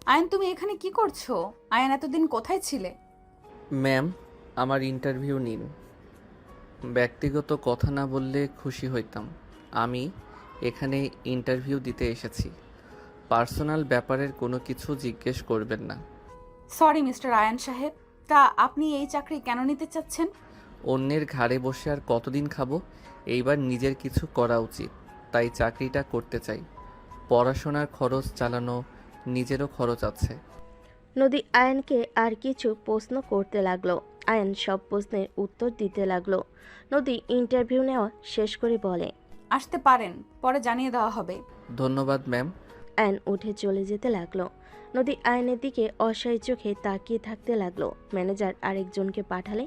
আয়ান, তুমি এখানে কি করছো? আয়ান, এতদিন কোথায় ছিলে? ম্যাম, আমার ইন্টারভিউ নিন। ব্যক্তিগত কথা না বললে খুশি হইতাম। আমি এখানে ইন্টারভিউ দিতে এসেছি। পার্সোনাল ব্যাপারের কোনো কিছু জিজ্ঞেস করবেন না। সরি মিস্টার আয়ান সাহেব, তা আপনি এই চাকরি কেন নিতে চাচ্ছেন? অন্যের ঘাড়ে বসে আর কতদিন খাবো? এইবার নিজের কিছু করা উচিত, তাই চাকরিটা করতে চাই। পড়াশোনার খরচ চালানো, নিজেরও খরচ আছে। নদী আয়নকে আর কিছু প্রশ্ন করতে লাগলো। আয়ন সব প্রশ্নের উত্তর দিতে লাগলো। নদী ইন্টারভিউ নেওয়া শেষ করে বলে, আসতে পারেন, পরে জানিয়ে দেওয়া হবে। ধন্যবাদ ম্যাম। আয়ন উঠে চলে যেতে লাগলো। নদী আয়নের দিকে অসহায় চোখে তাকিয়ে থাকতে লাগলো। ম্যানেজার আরেকজনকে পাঠালে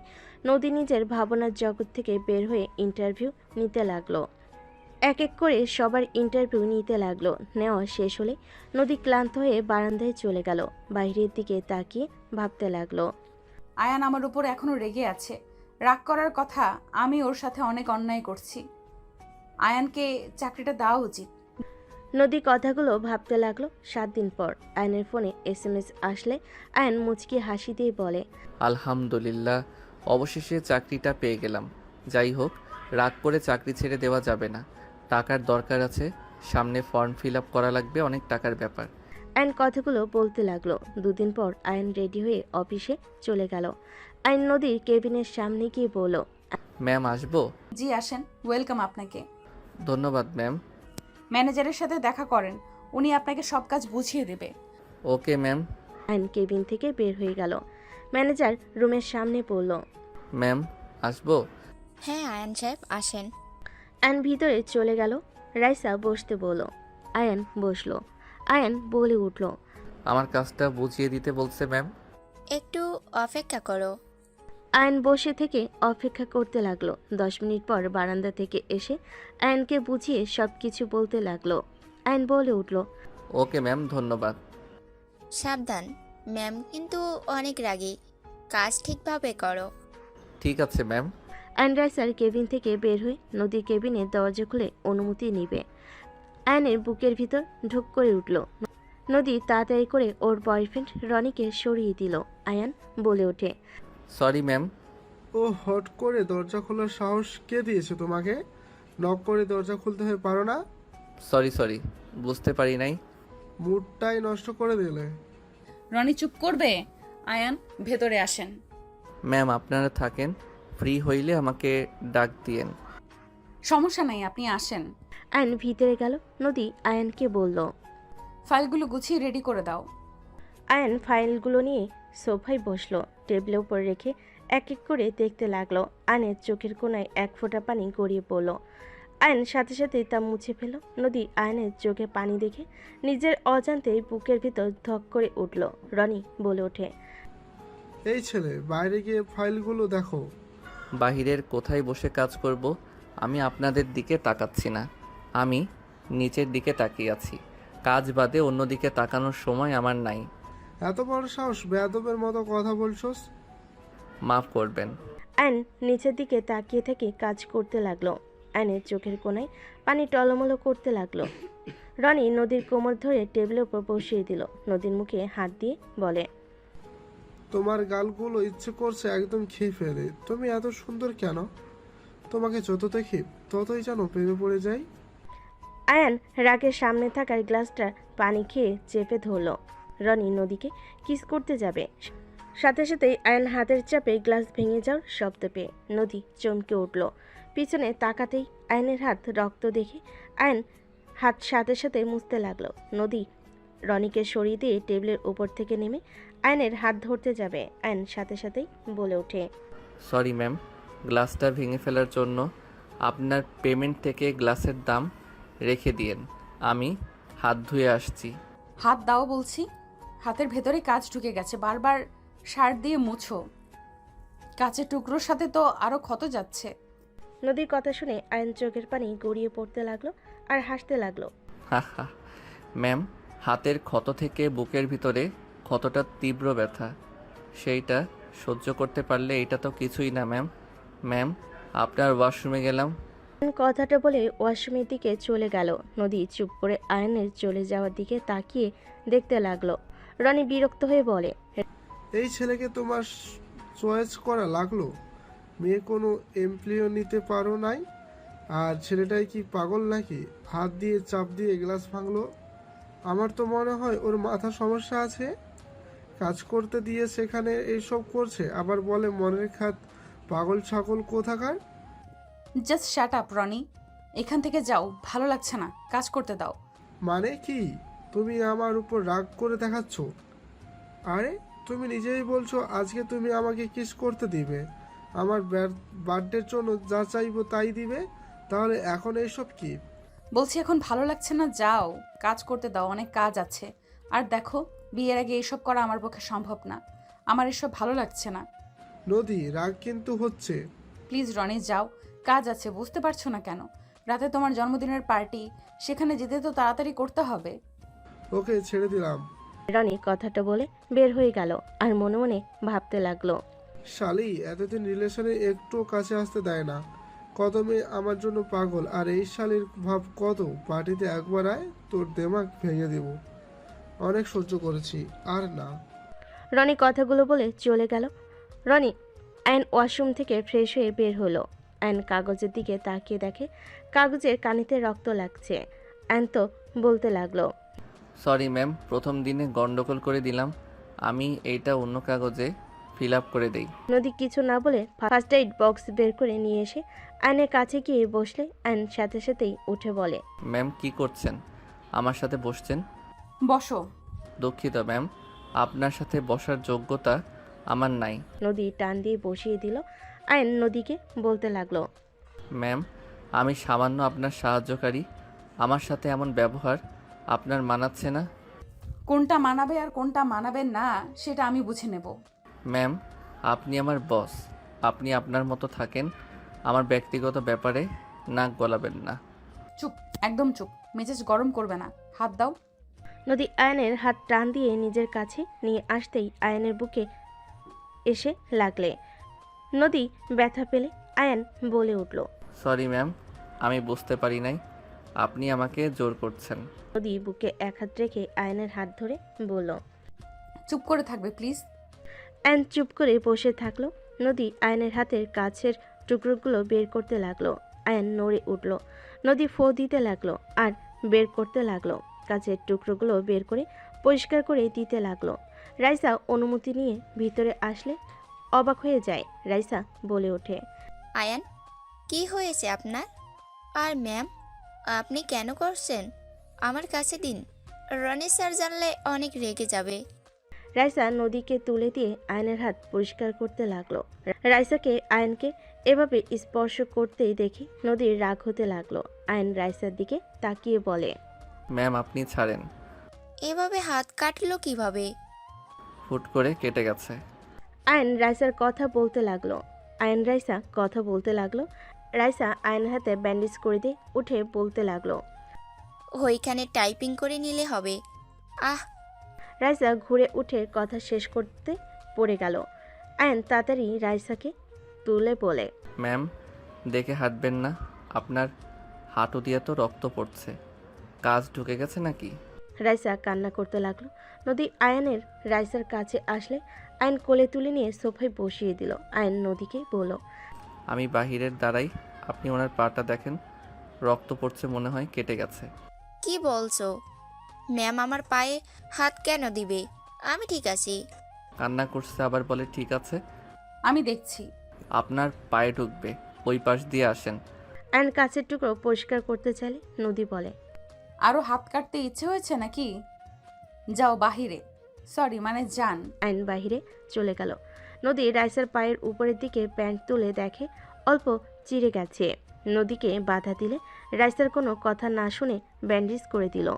নদী নিজের ভাবনার জগৎ থেকে বের হয়ে ইন্টারভিউ নিতে লাগলো। এক এক করে সবার ইন্টারভিউ নিতে লাগলো। নেওয়া শেষ হলে নদী ক্লান্ত হয়ে বারান্দায় চলে গেল। বাইরের দিকে তাকিয়ে ভাবতে লাগলো। আয়ান আমার উপর এখনো রেগে আছে। রাগ করার কথা, আমি ওর সাথে অনেক অন্যায় করছি। আয়ানকে চাকরিটা দেওয়া উচিত। নদী কথাগুলো ভাবতে লাগলো। 7 দিন পর আয়নের ফোনে SMS আসলে আয়ন মুচকি হাসি দিয়ে বলে, আলহামদুলিল্লাহ, অবশেষে চাকরিটা পেয়ে গেলাম। যাই হোক, রাগ করে চাকরি ছেড়ে দেওয়া যাবে না। টাকার দরকার আছে, সামনে ফর্ম ফিল আপ করা লাগবে, অনেক টাকার ব্যাপার। আয়ন কথাগুলো বলতে লাগলো। 2 দিন পর আয়ন রেডি হয়ে অফিসে চলে গেল। আয়ন নদীর কেবিনের সামনে গিয়ে বলল, ম্যাম, আসবো? জি আসেন, ওয়েলকাম আপনাকে। ধন্যবাদ ম্যাম। ম্যানেজারের সাথে দেখা করেন, উনি আপনাকে সব কাজ বুঝিয়ে দেবে। Okay ma'am. আয়ন কেবিন থেকে বের হয়ে গেল। ম্যানেজার রুমের সামনে পড়ল। ম্যাম, আসবো? হ্যাঁ আয়ান সাহেব আসেন। আয়ন ভিতরে চলে গেল। রাইসা বসতে বলল। আয়ন বসলো। আয়ন বলে উঠল, আমার কাজটা বুঝিয়ে দিতে বলছে ম্যাম। একটু অপেক্ষা করো। আয়ন বসে থেকে অপেক্ষা করতে লাগলো। 10 মিনিট পর বারান্দা থেকে এসে আয়নকে বুঝিয়ে সবকিছু বলতে লাগলো। আয়ন বলে উঠল, ওকে ম্যাম, ধন্যবাদ। সাবধান, ম্যাম কিন্তু অনেক রাগী। কাজ ঠিকভাবে করো। ঠিক আছে ম্যাম। আয়ন রাইসার কেবিন থেকে বের হয়ে নদীর কেবিনের দরজা খুলে অনুমতি নিবে। আয়নের বুকের ভিতর ঢুক করে উঠল। নদী তাড়াতাড়ি করে ওর বয়ফ্রেন্ড রনিকে সরিয়ে দিল। আয়ান বলে ওঠে, সরি ম্যাম। ও হট করে দরজা খোলার সাহস কে দিয়েছে তোমাকে? নক করে দরজা খুলতে হয়ে পারো না? সরি, বুঝতে পারি নাই। মুডটাই নষ্ট করে দিলে। রনি চুপ করবে? আয়ান, ভেতরে আসেন। ম্যাম, আপনারা থাকেন, ফ্রি হইলে আমাকে ডাক দিয়েন। সমস্যা নাই, আপনি আসেন। আয়ন ভিতরে গেল। নদী আয়নকে বলল। ফাইলগুলো গুছিয়ে রেডি করে দাও। আয়ন ফাইলগুলো নিয়ে সোফায় বসলো। টেবিলের উপর রেখে এক এক করে দেখতে লাগলো। আয়নের চোখের কোণায় এক ফোঁটা পানি গড়িয়ে পড়ল। আয়ন সাথে সাথে তা মুছে ফেল। নদী আয়নের চোখে পানি দেখে নিজের অজান্তেই বুকের ভিতর ধক করে উঠল। রনি বলে ওঠে, এই ছেলে, বাইরে গিয়ে ফাইলগুলো দেখো। বাহিরের কোথায় বসে কাজ করব? আমি আপনাদের দিকে তাকাচ্ছি না, আমি নিচের দিকে তাকিয়ে আছি। কাজ বাদে অন্যদিকে তাকানোর সময় আমার নাই। এত বড় সাহস, বেয়াদবের মতো কথা বলছোস। মাফ করবেন। আয়ন নিচের দিকে তাকিয়ে থেকে কাজ করতে লাগলো। আয়নের চোখের কোণায় পানি টলমলো করতে লাগলো। রনি নদীর কোমর ধরে টেবিলের উপর বসিয়ে দিল। নদীর মুখে হাত দিয়ে বলে, তোমার গালগুলো ইচ্ছে করছে একদম খেয়ে ফেলে। তুমি এত সুন্দর কেন? তোমাকে যত দেখি ততই যেন প্রেমে পড়ে যাই। আয়ান রাগের সামনে থাকার গ্লাসটা পানি খেয়ে চেপে ধরল। রনি নদীকে কিস করতে যাবে, সাথে সাথেই আয়ান হাতের চাপে গ্লাস ভেঙে যাওয়ার শব্দ পেয়ে নদী চমকে উঠল। পিছনে তাকাতেই আয়নের হাত রক্ত দেখে আয়ন হাত সাথে সাথে মুছতে লাগলো। নদী রনিকে সরিয়ে দিয়ে টেবিলের উপর থেকে নেমে আয়নের হাত ধরতে যাবে। আয়ন সাথে সাথেই বলে ওঠে, সরি ম্যাম, গ্লাসটা ভেঙে ফেলার জন্য। আপনার পেমেন্ট থেকে গ্লাসের দাম রেখে দিয়েন, আমি হাত ধুয়ে আসছি। হাত দাও বলছি। হাতের ভেতরে কাজ ঢুকে গেছে, বারবার সার দিয়ে মুছো। কাচের টুকরোর সাথে তো আরো ক্ষত যাচ্ছে। নদীর কথা শুনে আয়ন চোখের পানি গড়িয়ে পড়তে লাগলো আর হাসতে লাগলো। হা হা। ম্যাম, হাতের ক্ষত থেকে বুকের ভিতরে ক্ষতটা তীব্র ব্যথা, সেইটা সহ্য করতে পারলে এটা তো কিছুই না ম্যাম। ম্যাম, আপনার ওয়াশরুমে গেলাম। কথাটা বলে ওয়াশরুমের দিকে চলে গেল। নদী চুপ করে আয়নের চলে যাওয়ার দিকে তাকিয়ে দেখতে লাগলো। রনি বিরক্ত হয়ে বলে, এই ছেলেকে তোমার চয়েস করা লাগলো? মেয়ে কোনো এমপ্লয়ও নিতে পারো নাই? আর ছেলেটাই কি পাগল নাকি? হাত দিয়ে চাপ দিয়ে গ্লাস ভাঙলো। আমার তো মনে হয় ওর মাথা সমস্যা আছে। কাজ করতে দিয়ে সেখানে এইসব করছে, আবার বলে মনের খাত। পাগল ছাগল কোথাকার। জাস্ট শাট আপ রনি, এখান থেকে যাও, ভালো লাগছে না, কাজ করতে দাও। মানে কি? তুমি আমার উপর রাগ করে দেখাচ্ছ? আরে তুমি নিজেই বলছো আজকে তুমি আমাকে কিস করতে দিবে, আমার বার্থডের জন্য যা চাইবো তাই দিবে, তাহলে এখন এইসব কি? বলছি এখন ভালো লাগছে না, যাও কাজ করতে দাও, অনেক কাজ আছে। আর দেখো, বিয়ের আগে এসব করা আমার পক্ষে সম্ভব না, আমার এসব ভালো লাগছে না। নদী, রাগ কিন্তু হচ্ছে। প্লিজ রনি যাও, কাজ আছে, বুঝতে পারছো না কেন? রাতে তোমার জন্মদিনের পার্টি, সেখানে যেতে তো তাড়াতাড়ি করতে হবে। ওকে, ছেড়ে দিলাম। রনি কথাটা বলে বের হয়ে গেল আর মনে মনে ভাবতে লাগলো, শালি এতদিন রিলেশনে একটু কাছে আসতে দেয় না। কত মেয়ে আমার জন্য পাগল, আর এই শালির ভাব কত। পার্টিতে একবার আয়, তোর দেমাগ ভেঙে দেব। অনেক সহ্য করেছি, আর না। রনি কথাগুলো বলে চলে গেল। রনি আয়ন ওয়াশরুম থেকে ফ্রেশ হয়ে বের হলো। আয়ন কাগজের দিকে তাকিয়ে দেখে কাগজের কানিতে রক্ত লাগছে। আয়ন তো বলতে লাগলো, সরি ম্যাম, প্রথম দিনে গন্ডগোল করে দিলাম। আমি এইটা অন্য কাগজে ফিল আপ করে দেই। নদী কিছু না বলে ফার্স্ট এইড বক্স বের করে নিয়ে এসে আয়নের কাছে গিয়ে বসলে আয়ন সাথে সাথেই উঠে বলে, ম্যাম কি করছেন? আমার সাথে বসছেন? বসো। দুঃখিত ম্যাম, আপনার সাথে বসার যোগ্যতা আমার নাই। নদী টান দিয়ে বসিয়ে দিল। আয়ন নদীকে বলতে লাগলো, ম্যাম, আমি সামান্য আপনার সাহায্যকারী, আমার সাথে এমন ব্যবহার আপনার মানাচ্ছে না। কোনটা মানাবে আর কোনটা মানাবে না সেটা আমি বুঝে নেব। ম্যাম, আপনি আমার বস, আপনি আপনার মতো থাকেন, আমার ব্যক্তিগত ব্যাপারে নাক গলাবেন না। চুপ, একদম চুপ, মেজাজ গরম করবে না, হাত দাও। নদী আয়নের হাত টান দিয়ে নিজের কাছে নিয়ে আসতেই আয়নের বুকে এসে লাগলে। নদী ব্যথা পেলে আয়ন বলে উঠল। সরি ম্যাম, আমি বুঝতে পারি নাই আপনি আমাকে জোর করছেন। নদী বুকে এক হাত রেখে আয়নের হাত ধরে বলল। চুপ করে থাকবে প্লিজ। আয়ন চুপ করে বসে থাকলো। নদী আয়নের হাতের কাছের টুকরোগুলো বের করতে লাগলো। আয়ন নড়ে উঠল। নদী ফো দিতে লাগলো আর বের করতে লাগলো। কাছের টুকরোগুলো বের করে পরিষ্কার করে দিতে লাগলো। রাইসা অনুমতি নিয়ে ভিতরে আসলে অবাক হয়ে যায়। রাইসা বলে ওঠে, আয়ান, কি হয়েছে আপনার? আর ম্যাম, আপনি কেন করছেন? আমার কাছে দিন, রনি স্যার জানলে অনেক রেগে যাবে। রাইসা নদীকে তুলে দিয়ে আয়নের হাত পরিষ্কার করতে লাগলো। রাইসাকে আয়নকে এভাবে স্পর্শ করতেই দেখি নদীর রাগ হতে লাগলো। আয়ন রাইসার দিকে তাকিয়ে বলে, ম্যাম আপনি ছাড়েন। এভাবে হাত কাটলো কিভাবে? হুট করে কেটে গেছে। আয়ন রাইসার কথা বলতে লাগলো। রাইসা আয়নের হাতে ব্যান্ডেজ করে দিয়ে উঠে বলতে লাগলো। ওইখানে টাইপিং করে নিলে হবে। আহ, রাইসা ঘুরে উঠে কথা শেষ করতে পড়ে গেল। আয়ন তাড়াতাড়ি রাইসাকে তুলে বলে, ম্যাম দেখে হাঁটবেন না, আপনার হাঁটু দিয়ে তো রক্ত পড়ছে, কাজ ঢুকে গেছে নাকি? রাইসা কান্না করতে লাগলো। নদী আয়নের রাইসার কাছে আসলে আয়ন কোলে তুলে নিয়ে সোফায় বসিয়ে দিল। আয়ন নদীকে বলল, আমি বাহিরের দাঁড়াই, আপনি ওনার পাটা দেখেন, রক্ত পড়ছে, মনে হয় কেটে গেছে। কি বলছো? ম্যাম আমার পায়ে হাত কেন দিবে? আমি ঠিক আছি। কান্না করছে আবার বলে ঠিক আছে। আমি দেখছি। আপনার পায়ে ঢুকবে, ওই পাশ দিয়ে আসেন। আয়ন কাছের টুকরো পরিষ্কার করতে চাইলে নদী বলে, আরও হাত কাটতে ইচ্ছে হয়েছে নাকি? যাও বাহিরে, সরি মানে যান। আয়ন বাহিরে চলে গেল। নদী রাইসার পায়ের উপরের দিকে প্যান্ট তুলে দেখে অল্প চিড়ে গেছে। নদীকে বাধা দিলে রাইসার কোনো কথা না শুনে ব্যান্ডেজ করে দিল।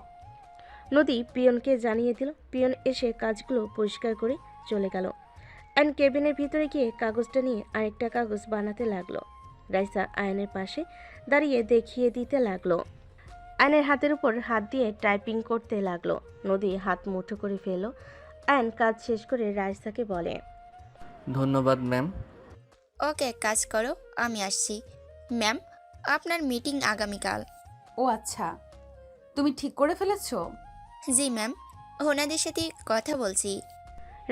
নদী পিয়নকে জানিয়ে দিল। পিয়ন এসে কাজগুলো পরিষ্কার করে চলে গেল। আয়ন কেবিনের ভিতরে গিয়ে কাগজটা নিয়ে আরেকটা কাগজ বানাতে লাগলো। রাইসা আয়নের পাশে দাঁড়িয়ে দেখিয়ে দিতে লাগলো। আয়নের হাতের উপর হাত দিয়ে টাইপিং করতে লাগলো। নদী হাত মুঠো করে ফেলল। আয়ন কাজ শেষ করে রাইসাকে বলে, ধন্যবাদ ম্যাম। ওকে, কাজ করো, আমি আসছি। ম্যাম, আপনার মিটিং আগামীকাল। ও আচ্ছা, তুমি ঠিক করে ফেলেছো? জি ম্যাম, ওনাদের সাথে কথা বলছি।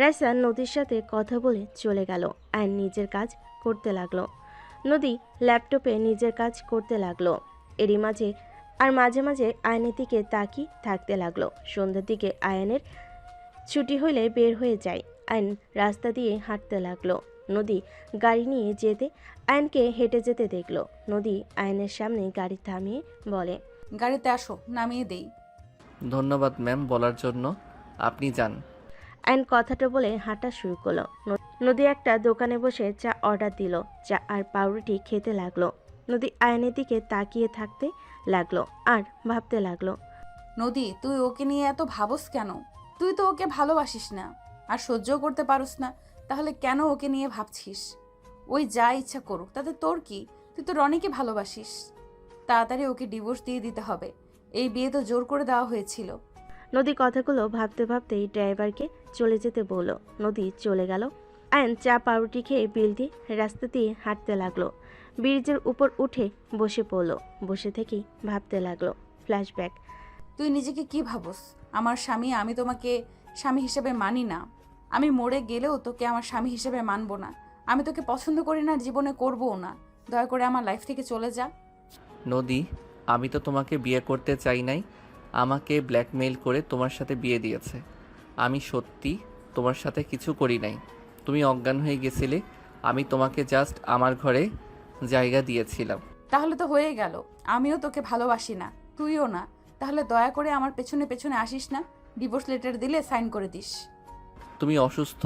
রাইসা নদীর সাথে কথা বলে চলে গেল। আয়ন নিজের কাজ করতে লাগলো। নদী ল্যাপটপে নিজের কাজ করতে লাগলো। এরই মাঝে মাঝে মাঝে আয়নের দিকে তাকিয়ে থাকতে লাগলো। সন্ধ্যার দিকে আয়নের ছুটি হলে বের হয়ে যায়। আয়ন রাস্তা দিয়ে হাঁটতে লাগলো। নদী গাড়ি নিয়ে যেতে আয়নকে হেঁটে যেতে দেখলো। নদী আয়নের সামনে গাড়ি থামিয়ে বলে, গাড়িতে আসো, নামিয়ে দেই। ধন্যবাদ ম্যাম বলার জন্য। আপনি যান। আয়ন কথাটা বলে হাঁটা শুরু করলো। নদী একটা দোকানে বসে চা অর্ডার দিল। চা আর পাউরুটি খেতে লাগলো। নদী আয়নের দিকে তাকিয়ে থাকতে লাগলো আর ভাবতে লাগলো। নদী, তুই ওকে নিয়ে এত ভাবস কেন? তুই তো ওকে ভালোবাসিস না, আর সহ্যও করতে পারস না, তাহলে কেন ওকে নিয়ে ভাবছিস? ওই যা ইচ্ছা করুক, তাতে তোর কি? তুই তো রনিকে ভালোবাসিস। তাড়াতাড়ি ওকে ডিভোর্স দিয়ে দিতে হবে। এই বিয়ে তো জোর করে দেওয়া হয়েছিল। নদী কথাগুলো ভাবতে ভাবতেই ড্রাইভারকে চলে যেতে বলল। নদী চলে গেল। আয়ন চা পাউরুটি খেয়ে বিল দিয়ে রাস্তা দিয়ে হাঁটতে লাগলো। ব্রিজের উপর উঠে বসে পড়লো। বসে থেকেই ভাবতে লাগলো। ফ্ল্যাশব্যাক। তুই নিজেকে কি ভাবস? আমার স্বামী, আমি তোমাকে স্বামী হিসেবে মানি না। আমি মরে গেলেও তোকে আমার স্বামী হিসেবে মানবো না। আমি তোকে পছন্দ করি না, জীবনে করবও না। দয়া করে আমার লাইফ থেকে চলে যা। নদী, আমি তো তোমাকে বিয়ে করতে চাই নাই। আমাকে ব্ল্যাকমেইল করে তোমার সাথে বিয়ে দিয়েছে। আমি সত্যি তোমার সাথে কিছু করি নাই। তুমি অজ্ঞান হয়ে গেছিলে। আমি তোমাকে জাস্ট আমার ঘরে জায়গা দিয়েছিলাম। তাহলে তো হয়ে গেল। আমিও তোকে ভালোবাসি না, তুইও না। তাহলে দয়া করে আমার পেছনে পেছনে আসিস না। ডিভোর্স লেটার দিলে সাইন করে দিস। তুমি অসুস্থ,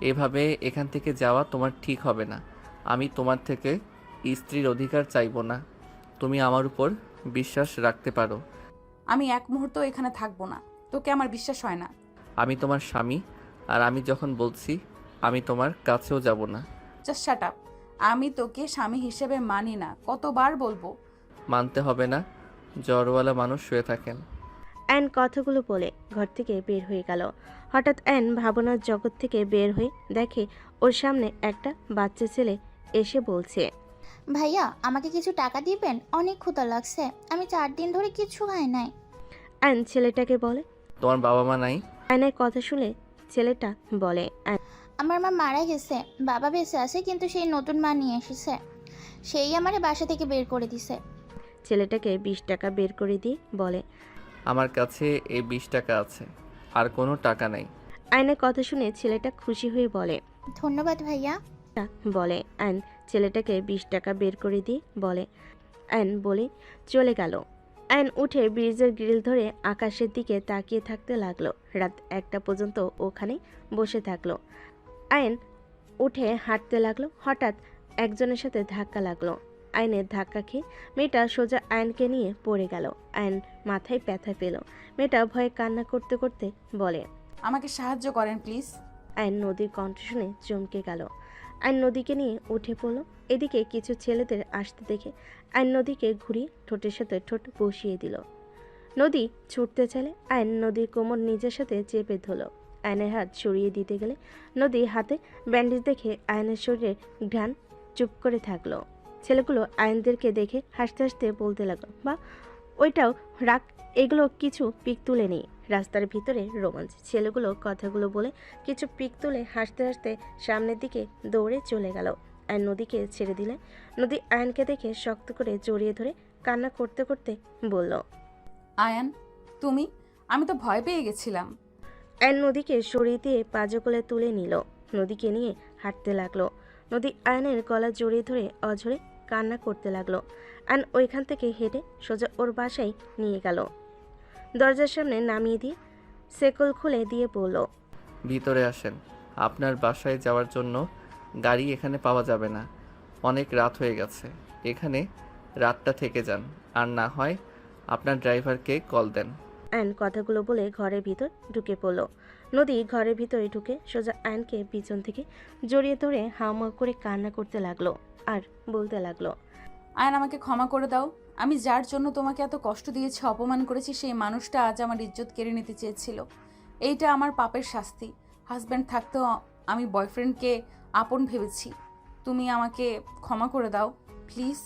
এভাবে এখান থেকে যাওয়া তোমার ঠিক হবে না। আমি তোমার থেকে স্ত্রীর অধিকার চাইবো না। তুমি আমার উপর বিশ্বাস রাখতে পারো। আমি এক মুহূর্ত এখানে থাকবো না। তোকে আমার বিশ্বাস হয় না। আমি তোমার স্বামী, আর আমি যখন বলছি আমি তোমার কাছেও যাব না। Just shut up. আমি তোকে স্বামী হিসেবে মানি না, কতবার বলবো? মানতে হবে না, জ্বরওয়ালা মানুষ শুয়ে থাকেন। অ্যান কথাগুলো বলে ঘর থেকে বের হয়ে গেল। হঠাৎ অ্যান ভাবনার জগৎ থেকে বের হয়ে দেখে ওর সামনে একটা বাচ্চা ছেলে এসে বলছে, ভাইয়া আমাকে কিছু টাকা দিবেন, অনেক ক্ষুধা লাগছে, আমি 4 দিন ধরে কিছু খাই নাই। অ্যান ছেলেটাকে বলে। তোমার বাবা মা নাই? অ্যানের কথা শুনে ছেলেটা বলে, আমার মা মারা গেছে, বাবা বেঁচে আছে কিন্তু সেই নতুন মা নিয়ে এসেছে, সেই আমারে বাসা থেকে বের করে দিছে। ছেলেটাকে 20 টাকা বের করে দিয়ে বলে, আমার কাছে এই 20 টাকা আছে, আর কোনো টাকা নাই। আয়নের কথা শুনে ছেলেটা খুশি হয়ে বলে, ধন্যবাদ ভাইয়া। বলে আয়ন ছেলেটাকে 20 টাকা বের করে দিয়ে বলে, আয়ন বলে চলে গেল। আয়ন উঠে ব্রিজের গ্রিল ধরে আকাশের দিকে তাকিয়ে থাকতে লাগলো। রাত 1টা পর্যন্ত ওখানে বসে থাকলো। আয়ন উঠে হাঁটতে লাগলো। হঠাৎ একজনের সাথে ধাক্কা লাগলো। আয়নের ধাক্কা খেয়ে মেয়েটা সোজা আয়নকে নিয়ে পড়ে গেল। আয়ন মাথায় ব্যথা পেল। মেয়েটা ভয়ে কান্না করতে করতে বলে, আমাকে সাহায্য করেন প্লিজ। আয়ন নদীর কণ্ঠ শুনে চমকে গেল। আয়ন নদীকে নিয়ে উঠে পড়ল। এদিকে কিছু ছেলেদের আসতে দেখে আয়ন নদীকে ঘুরিয়ে ঠোঁটের সাথে ঠোঁট বসিয়ে দিল। নদী ছুটতে চাইলে আয়ন নদীর কোমর নিজের সাথে চেপে ধরল। আয়নের হাত সরিয়ে দিতে গেলে নদী হাতে ব্যান্ডেজ দেখে আয়নের শরীরে ঘ্রাণ চুপ করে থাকলো। ছেলেগুলো আয়নদেরকে দেখে হাসতে হাসতে বলতে লাগলো, বা ওইটাও রাগ, এগুলো কিছু পিক তুলে নেই। রাস্তার ভিতরে রোমাঞ্চ। ছেলেগুলো কথাগুলো বলে কিছু পিক তুলে হাসতে হাসতে সামনের দিকে দৌড়ে চলে গেল। আয়ন নদীকে ছেড়ে দিলে নদী আয়নকে দেখে শক্ত করে জড়িয়ে ধরে কান্না করতে করতে বলল, আয়ান, তুমি? আমি তো ভয় পেয়ে গেছিলাম। আয়ন নদীকে সরিয়ে দিয়ে পাজকলে তুলে নিল। নদীকে নিয়ে হাঁটতে লাগলো। নদী আয়নের গলা জড়িয়ে ধরে অঝরে কান্না করতে লাগলো। আয়ন ওইখান থেকে হেঁটে সোজা ওর বাসায় নিয়ে গেল। দরজার সামনে নামিয়ে দিয়ে সেকল খুলে দিয়ে বলল, ভিতরে আসেন। আপনার বাসায় যাওয়ার জন্য গাড়ি এখানে পাওয়া যাবে না, অনেক রাত হয়ে গেছে। এখানে রাতটা থেকে যান, আর না হয় আপনার ড্রাইভারকে কল দেন। আয়ন কথাগুলো বলে ঘরের ভিতর ঢুকে পড়ল। নদী ঘরের ভিতরে ঢুকে সোজা আয়নকে পিছন থেকে জড়িয়ে ধরে হাউমাউ করে কান্না করতে লাগলো আর বলতে লাগলো, আয়ান, আমাকে ক্ষমা করে দাও। আমি যার জন্য তোমাকে এত কষ্ট দিয়েছি, অপমান করেছি, সেই মানুষটা আজ আমার ইজ্জত কেড়ে নিতে চেয়েছিল। এইটা আমার পাপের শাস্তি। হাজব্যান্ড থাকতেও আমি বয়ফ্রেন্ডকে আপন ভেবেছি। তুমি আমাকে ক্ষমা করে দাও প্লিজ।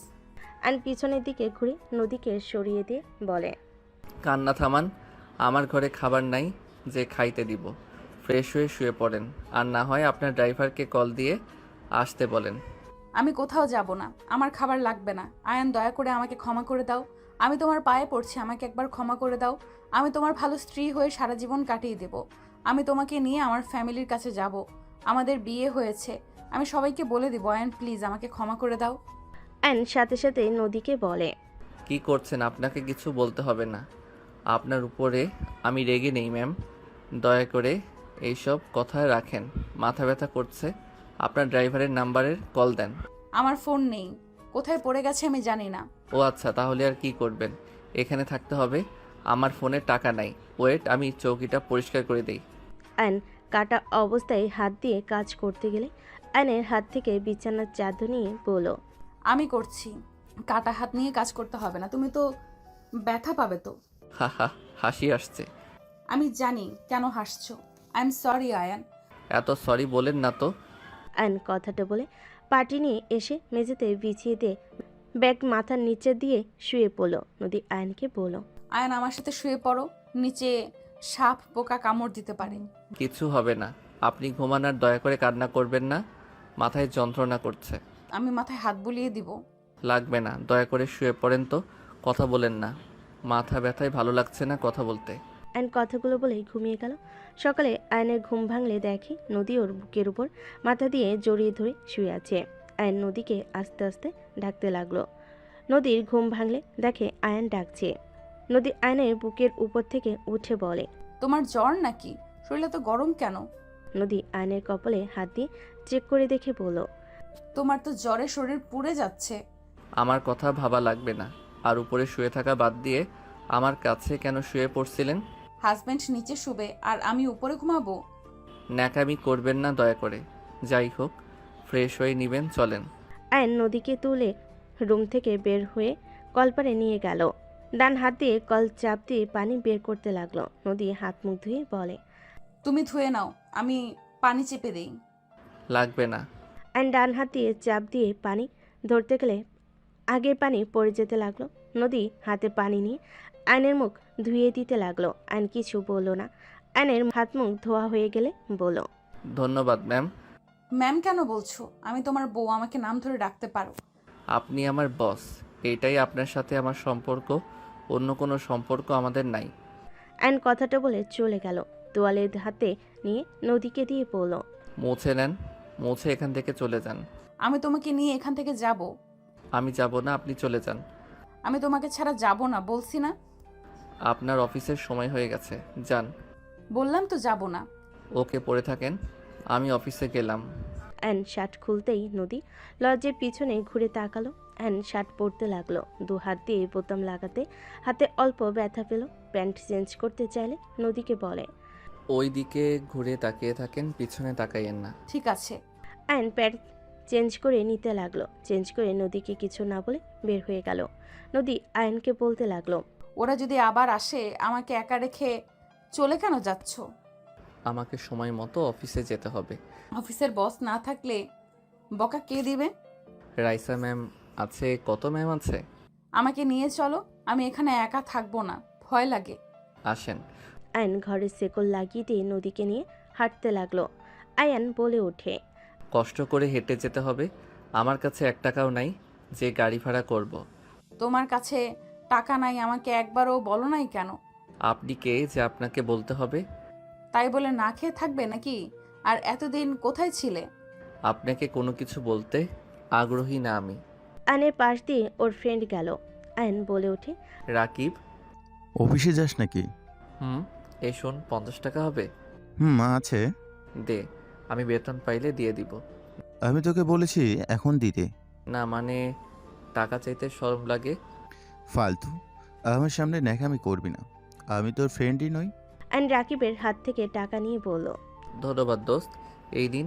আয়ন পিছনের দিকে ঘুরে নদীকে সরিয়ে দিয়ে বলে, কান্না থামান। আমার ঘরে খাবার নাই, যে খাইতে দিব। ফ্রেশ হয়ে শুয়ে পড়েন, আর না হয় আপনার ড্রাইভারকে কল দিয়ে আসতে বলেন। আমি কোথাও যাব না, আমার খাবার লাগবে না। আয়ান, দয়া করে আমাকে ক্ষমা করে দাও। আমি তোমার পায়ে পড়ছি, আমাকে একবার ক্ষমা করে দাও। আমি তোমার ভালো স্ত্রী হয়ে সারা জীবন কাটিয়ে দেব। আমি তোমাকে নিয়ে আমার ফ্যামিলির কাছে যাব। আমাদের বিয়ে হয়েছে, আমি সবাইকে বলে দিব। আয়ান প্লিজ আমাকে ক্ষমা করে দাও। আয়ন সাথে সাথে নদীকে বলে। কি করছেন? আপনাকে কিছু বলতে হবে না। আপনার উপরে আমি রেগে নেই ম্যাম। দয়া করে এইসব কথা রাখেন। মাথা ব্যথা করছে। আপনার ড্রাইভারের নাম্বারের কল দেন। আমার ফোন নেই, কোথায় পড়ে গেছে আমি জানি না। ও আচ্ছা, তাহলে আর কি করবেন? এখানে থাকতে হবে। আমার ফোনে টাকা নাই। ওয়েট, আমি চৌকিটা পরিষ্কার করে দিই। আয়ন কাটা অবস্থায় হাত দিয়ে কাজ করতে গেলে আয়নের হাত থেকে বিছানার চাদর নিয়ে বলল। আমি করছি। কাটা হাত নিয়ে কাজ করতে হবে না, তুমি তো ব্যথা পাবে তো। হা হা, হাসি আসছে। আমি জানি কেন হাসছো। I am sorry Ayaan. এত সরি বলেন না তো। আয়ন কথাটা বলে পাটি নিয়ে এসে মেঝেতে বিছিয়ে দিয়ে ব্যাগ মাথার নিচে দিয়ে শুয়ে পড়ল। নদী আয়নকে বলল। আয়ান আমার সাথে শুয়ে পড়ো, নিচে সাপ পোকা কামড় দিতে পারে। কিছু হবে না। আপনি ঘুমান আর দয়া করে কান্না করবেন না। মাথায় যন্ত্রণা করছে। আমি মাথায় হাত বুলিয়ে দিব। লাগবে না, দয়া করে শুয়ে পড়েন তো। কথা বলেন না। মাথা ব্যথায় ভালো লাগছে না কথা বলতে। আয়ন কথাগুলো বলেই ঘুমিয়ে গেল। সকালে আয়নের ঘুম ভাঙলে দেখে নদী ওর বুকের উপর মাথা দিয়ে জড়িয়ে ধরে শুয়ে আছে। আয়ন নদীকে আস্তে আস্তে ডাকতে লাগলো। নদীর ঘুম ভাঙলে দেখে আয়ন ডাকছে। নদী আয়নের বুকের উপর থেকে উঠে বলে। তোমার জ্বর নাকি? শরীরে তো গরম কেন? নদী আয়নের কপালে হাত দিয়ে চেক করে দেখে বলল। তোমার তো জ্বরে শরীর পুড়ে যাচ্ছে। আমার কথা ভাবা লাগবে না। আর উপরে শুয়ে থাকা বাদ দিয়ে আমার কাছে কেন শুয়ে পড়ছিলেন? হাজবেন্ড নিচে শুবে আর আমি উপরে ঘুমাবো? ন্যাকামি করবেন না দয়া করে। যাই হোক, ফ্রেশ হয়ে নিবেন, চলেন। আয়ন নদীকে তুলে রুম থেকে বের হয়ে কলপারে নিয়ে গেল। ডান হাত দিয়ে কল চাপ দিয়ে পানি বের করতে লাগলো। নদী হাত মুখ ধুয়ে বলে। তুমি ধুয়ে নাও, আমি পানি চেপে দেই। লাগবে না। আয়ন ডান হাত দিয়ে চাপ দিয়ে পানি ধরতে গেলে আগের পানি পড়ে যেতে লাগলো। নদী হাতে পানি নিয়ে আয়নের মুখ ধুয়ে দিতে লাগলো। আয়ন কিছু বলল না। আয়নের হাত মুখ ধোয়া হয়ে গেলে বলল। ধন্যবাদ ম্যাম। ম্যাম কেন বলছো? আমি তোমার বউ, আমাকে নাম ধরে ডাকতে পারো। আপনি আমার বস। এটাই আপনার সাথে আমার সম্পর্ক। অন্য কোনো সম্পর্ক আমাদের নাই। আয়ন কথাটা বলে চলে গেল। তোয়ালে হাতে নিয়ে নদীকে দিয়ে বলল। মুছে নেন, মুছে এখান থেকে চলে যান। আমি তোমাকে নিয়ে এখান থেকে যাব। আমি যাব না, আপনি চলে যান। আমি তোমাকে ছাড়া যাব না, বলছি না? আপনার অফিসের সময় হয়ে গেছে, যান। বললাম তো যাব না। ওকে, পড়ে থাকেন, আমি অফিসে গেলাম। অ্যান শার্ট খুলতেই নদী লজ্জের পিছনে ঘুরে তাকালো। অ্যান শার্ট পরতে লাগলো। দু হাত দিয়ে বোতাম লাগাতে হাতে অল্প ব্যথা পেল। প্যান্ট চেঞ্জ করতে চাইলে নদীকে বলে। ওই দিকে ঘুরে তাকিয়ে থাকেন, পিছনে তাকাইয়েন না। ঠিক আছে। অ্যান প্যান্ট চেঞ্জ করে নিতে লাগলো। চেঞ্জ করে নদীকে কিছু না বলে বের হয়ে গেল। নদী আয়নকে বলতে লাগলো। ওরা যদি আবার আসে, আমাকে একা রেখে চলে কেন যাচ্ছ? আমাকে সময় মতো অফিসে যেতে হবে। অফিসের বস না থাকলে বকা কে দিবে? রাইসা ম্যাম আছে। কত ম্যাম আছে? আমাকে নিয়ে চলো, আমি এখানে একা থাকবো না, ভয় লাগে। আসেন। আয়ন ঘরের শেকল লাগিয়ে দিয়ে নদীকে নিয়ে হাঁটতে লাগলো। আয়ান বলে ওঠে। কষ্ট করে হেঁটে যেতে হবে। আমার কাছে 1 টাকাও নাই যে গাড়ি ভাড়া করব। তোমার কাছে টাকা নাই আমাকে একবারও বলো নাই কেন? আপনি কে যে আপনাকে বলতে হবে? তাই বলে না খেয়ে থাকবে নাকি? আর এতদিন কোথায় ছিলে? আপনাকে কোনো কিছু বলতে আগ্রহী না আমি। আয়নের পাশ দিয়ে ওর ফ্রেন্ড গেল। আয়ন বলে ওঠে। রাকিব। অফিসে যাস নাকি? এই শোন, 50 টাকা হবে? আছে। দে, আমি বেতন পাইলে দিয়ে দিব। আমি তোকে বলেছি এখন দিতে। না মানে, টাকা চাইতে শরম লাগে। ফালতু আমার সামনে ন্যাকামি করবি না। আমি তোর ফ্রেন্ডই নই। আয়ন রাকিবের হাত থেকে টাকা নিয়ে বলল। ধন্যবাদ দোস্ত, এই দিন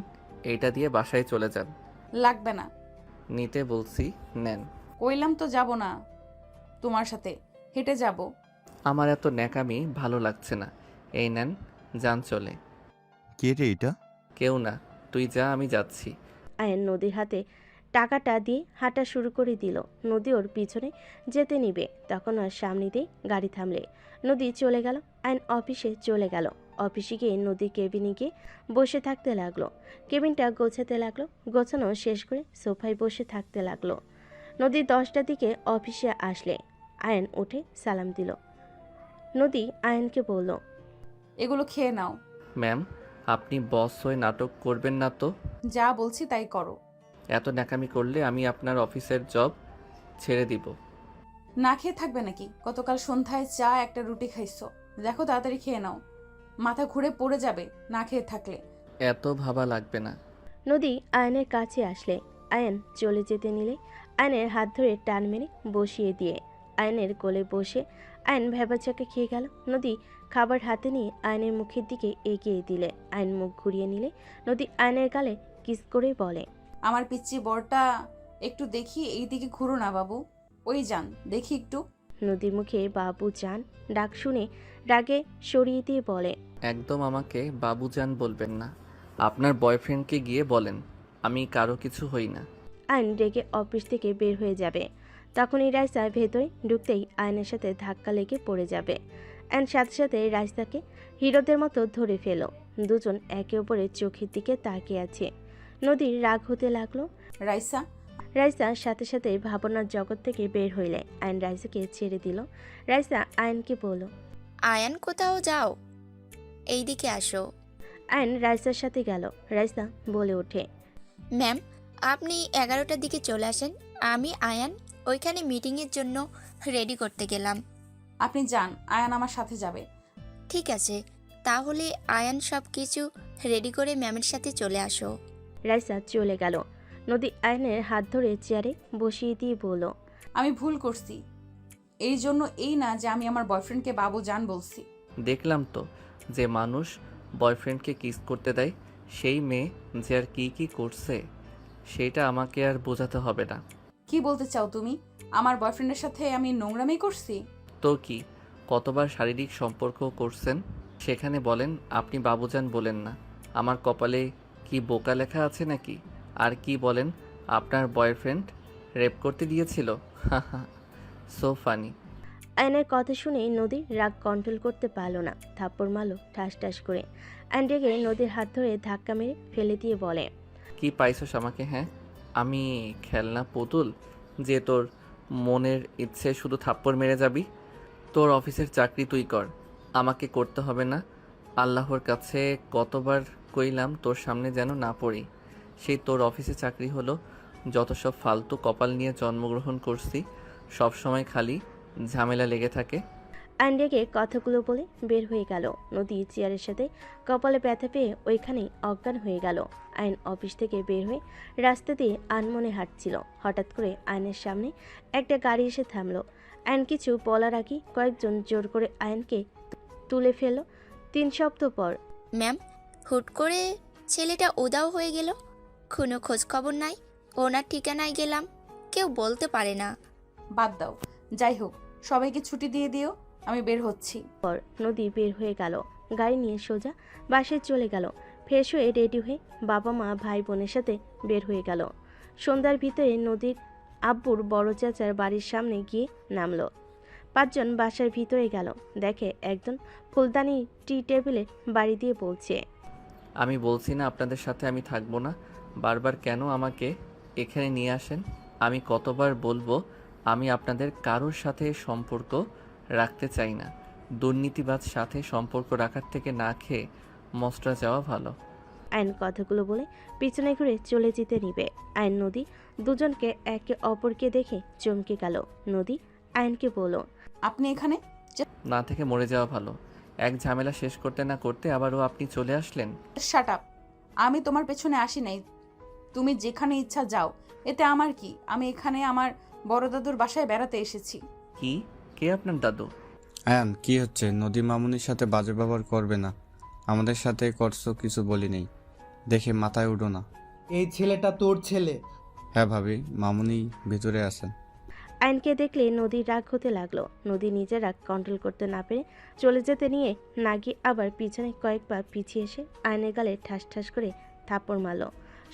এইটা দিয়ে বাসায় চলে যান। লাগবে না। নিতে বলছি, নেন। কইলাম তো যাব না, তোমার সাথে হেঁটে যাব। আমার এত ন্যাকামি ভালো লাগছে না। এই নেন, যান চলে। কে রে এটা? কেউ না, তুই যা, আমি যাচ্ছি। আয়ন নদীর হাতে টাকাটা দিয়ে হাঁটা শুরু করে দিল। নদী ওর পিছনে যেতে নিবে, তখন আর সামনে দিয়ে গাড়ি থামলে নদী চলে গেল। আয়ন অফিসে চলে গেল। অফিসে গিয়ে নদীর কেবিনে গিয়ে বসে থাকতে লাগলো। কেবিনটা গোছাতে লাগলো। গোছানো শেষ করে সোফায় বসে থাকতে লাগলো। নদী 10টার দিকে অফিসে আসলে আয়ান উঠে সালাম দিল। নদী আয়ানকে বলল, এগুলো খেয়ে নাও। ম্যাম, আপনি বস হয়ে নাটক করবেন না তো? যা বলছি তাই করো। এত ন্যাকামি করলে আমি আপনার অফিসের জব ছেড়ে দিব। না খেয়ে থাকবে নাকি? গতকাল সন্ধ্যায় চা একটা রুটি খাইছো। দেখো তাড়াতাড়ি খেয়ে নাও, মাথা ঘুরে পড়ে যাবে না খেয়ে থাকলে। এত ভাবা লাগবে না। নদী আয়নের কাছে আসলে আয়ন চলে যেতে নিলে আয়নের হাত ধরে টান মেরে বসিয়ে দিয়ে আয়নের কোলে বসে আয়ন ভেবাচাকা খেয়ে গেল। নদী খাবার হাতে নিয়ে আয়নের মুখের দিকে এগিয়ে দিলে আয়ন মুখ ঘুরিয়ে নিলে নদী আয়নের গালে কিস করে বলে, আমার পিচ্চি বরটা একটু দেখি, এই দিকে ঘুরো না বাবু। ওই যান, দেখি একটু। নদীর মুখে বাবু জান ডাক শুনে রাগে সরিয়ে দিয়ে বলে, একদম আমাকে বাবুজান বলবেন না। আপনার বয়ফ্রেন্ডকে গিয়ে বলেন আমি কারো কিছু হই না। আয়ন রেগে অফিস থেকে বের হয়ে যাবে। তখনই রাইসা ভেতরে ঢুকতেই আয়নের সাথে ধাক্কা লেগে পড়ে যাবে। অ্যান্ড সাথে সাথে রাইসাকে হিরোদের মতো ধরে ফেল। দুজন একে অপরের চোখের দিকে তাকিয়ে আছে। নদীর রাগ হতে লাগলো। রাইসা, রাইসা সাথে সাথে ভাবনার জগৎ থেকে বের হইলে আয়ন রাইসাকে ছেড়ে দিল। রাইসা আয়নকে বলল, আয়ান কোথাও যাও, এইদিকে আসো। আয়ন রাইসার সাথে গেল। রাইসা বলে ওঠে, ম্যাম, আপনি 11টার দিকে চলে আসেন। আমি আয়ান ওইখানে মিটিংয়ের জন্য রেডি করতে গেলাম। আপনি যান, আয়ান আমার সাথে যাবে। ঠিক আছে, তাহলে আয়ান সব কিছু রেডি করে ম্যামের সাথে চলে আসো। রাইসা চলে গেল। নদী আয়নের হাত ধরে চেয়ারে বসিয়ে দিয়ে বলল, আমি ভুল করছি, এই জন্য এই না যে আমি আমার বয়ফ্রেন্ডকে বাবু জান বলছি। দেখলাম তো যে মানুষ বয়ফ্রেন্ডকে কিস করতে দেয়, সেই মেয়ে যে আর কি কি করছে সেটা আমাকে আর বোঝাতে হবে না। কি বলতে চাও তুমি? আমার বয়ফ্রেন্ডের সাথে আমি নোংরামি করছি? তো কি, কতবার শারীরিক সম্পর্ক করছেন সেখানে বলেন আপনি বাবুজান বলেন না? আমার কপালে কি বোকা লেখা আছে নাকি? আর কি বলেন আপনার বয়ফ্রেন্ড রেপ করতে দিয়েছিল? হাহা, সো ফানি। আয়নের কথা শুনে নদীর রাগ কন্ট্রোল করতে পারল না। থাপ্পড় মারল ঠাস ঠাস করে। আয়ন রেগে নদীর হাত ধরে ধাক্কা মেরে ফেলে দিয়ে বলে, কি পাইছস আমাকে? হ্যাঁ, আমি খেলনা পুতুল যে তোর মনের ইচ্ছে শুধু থাপ্পড় মেরে যাবি? তোর অফিসের চাকরি তুই কর, আমাকে করতে হবে না। আল্লাহর কাছে কতবার কইলাম তোর সামনে যেন না পড়ি। সেই তোর অফিসে চাকরি হলো, যত সব ফালতু কপাল নিয়ে জন্মগ্রহণ করছি, সব সময় খালি ঝামেলা লেগে থাকে। আয়ন রেগে কথাগুলো বলে বের হয়ে গেল। নদী চেয়ারের সাথে কপালে ব্যথা পেয়ে ওইখানেই অজ্ঞান হয়ে গেল। আয়ন অফিস থেকে বের হয়ে রাস্তা দিয়ে আনমনে হাঁটছিল। হঠাৎ করে আয়নের সামনে একটা গাড়ি এসে থামলো। আয়ন কিছু বলার আগে কয়েকজন জোর করে আয়নকে তুলে ফেলল। 3 সপ্তাহ পর। ম্যাম, হুট করে ছেলেটা উধাও হয়ে গেল, কোনো খোঁজ খবর নাই। ওনার ঠিকানায় গেলাম, কেউ বলতে পারে না। বাদ দাও, যাই হোক সবাইকে ছুটি দিয়ে দিও, আমি বের হচ্ছি। নদী বের হয়ে গেল। গাড়ি নিয়ে সোজা বাসায় চলে গেল। ফ্রেশ হয়ে রেডি হয়ে বাবা মা ভাই বোনের সাথে বের হয়ে গেল। সন্ধ্যার ভিতরে নদীর আব্বুর বড় চাচার বাড়ির সামনে গিয়ে নামলো। 5 জন বাসার ভিতরে গেল। দেখে একজন ফুলদানি টি টেবিলে বাড়ি দিয়ে বলছে, আমি বলছি না আপনাদের সাথে আমি থাকবো না? বারবার কেন আমাকে এখানে নিয়ে আসেন? আমি কতবার বলবো আমি আপনাদের কারোর সাথে সম্পর্ক রাখতে চাই না। দুর্নীতিবাজ সাথে সম্পর্ক রাখার থেকে না খেয়ে মস্ত্রা যাওয়া ভালো। আইন কথাগুলো বলে পিছনে ঘুরে চলে যেতে নিবে। আইন নদী দুজনকে একে অপরকে দেখে চমকে গেল। নদী আইনকে বলল, আপনি এখানে? না থেকে মরে যাওয়া ভালো। এক ঝামেলা শেষ করতে না করতে আবারও আপনি চলে আসলেন। শাট আপ, আমি তোমার পেছনে আসি নাই। তুমি যেখানে ইচ্ছা যাও, এতে আমার কি? আমি এখানে আমার বড় দাদুর বাসায় বেড়াতে এসেছি। কি? কে আপনার দাদু? আয়ান, কি হচ্ছে? নদী মামুনির সাথে বাজে ব্যবহার করবে না। আমাদের সাথে করছো, কিছু বলি নেই দেখে মাথায় উঠো না। এই ছেলেটা তোর ছেলে? হ্যাঁ ভাবি, মামুনি ভিতরে আছেন। আইনকে দেখলে নদীর রাগ হতে লাগলো। নদী নিজের রাগ কন্ট্রোল করতে না পেরে চলে যেতে নিয়ে না গিয়ে আবার পিছনে কয়েকবার পিছিয়ে এসে আইনের গালে ঠাস ঠাস করে থাপ্পড় মারল।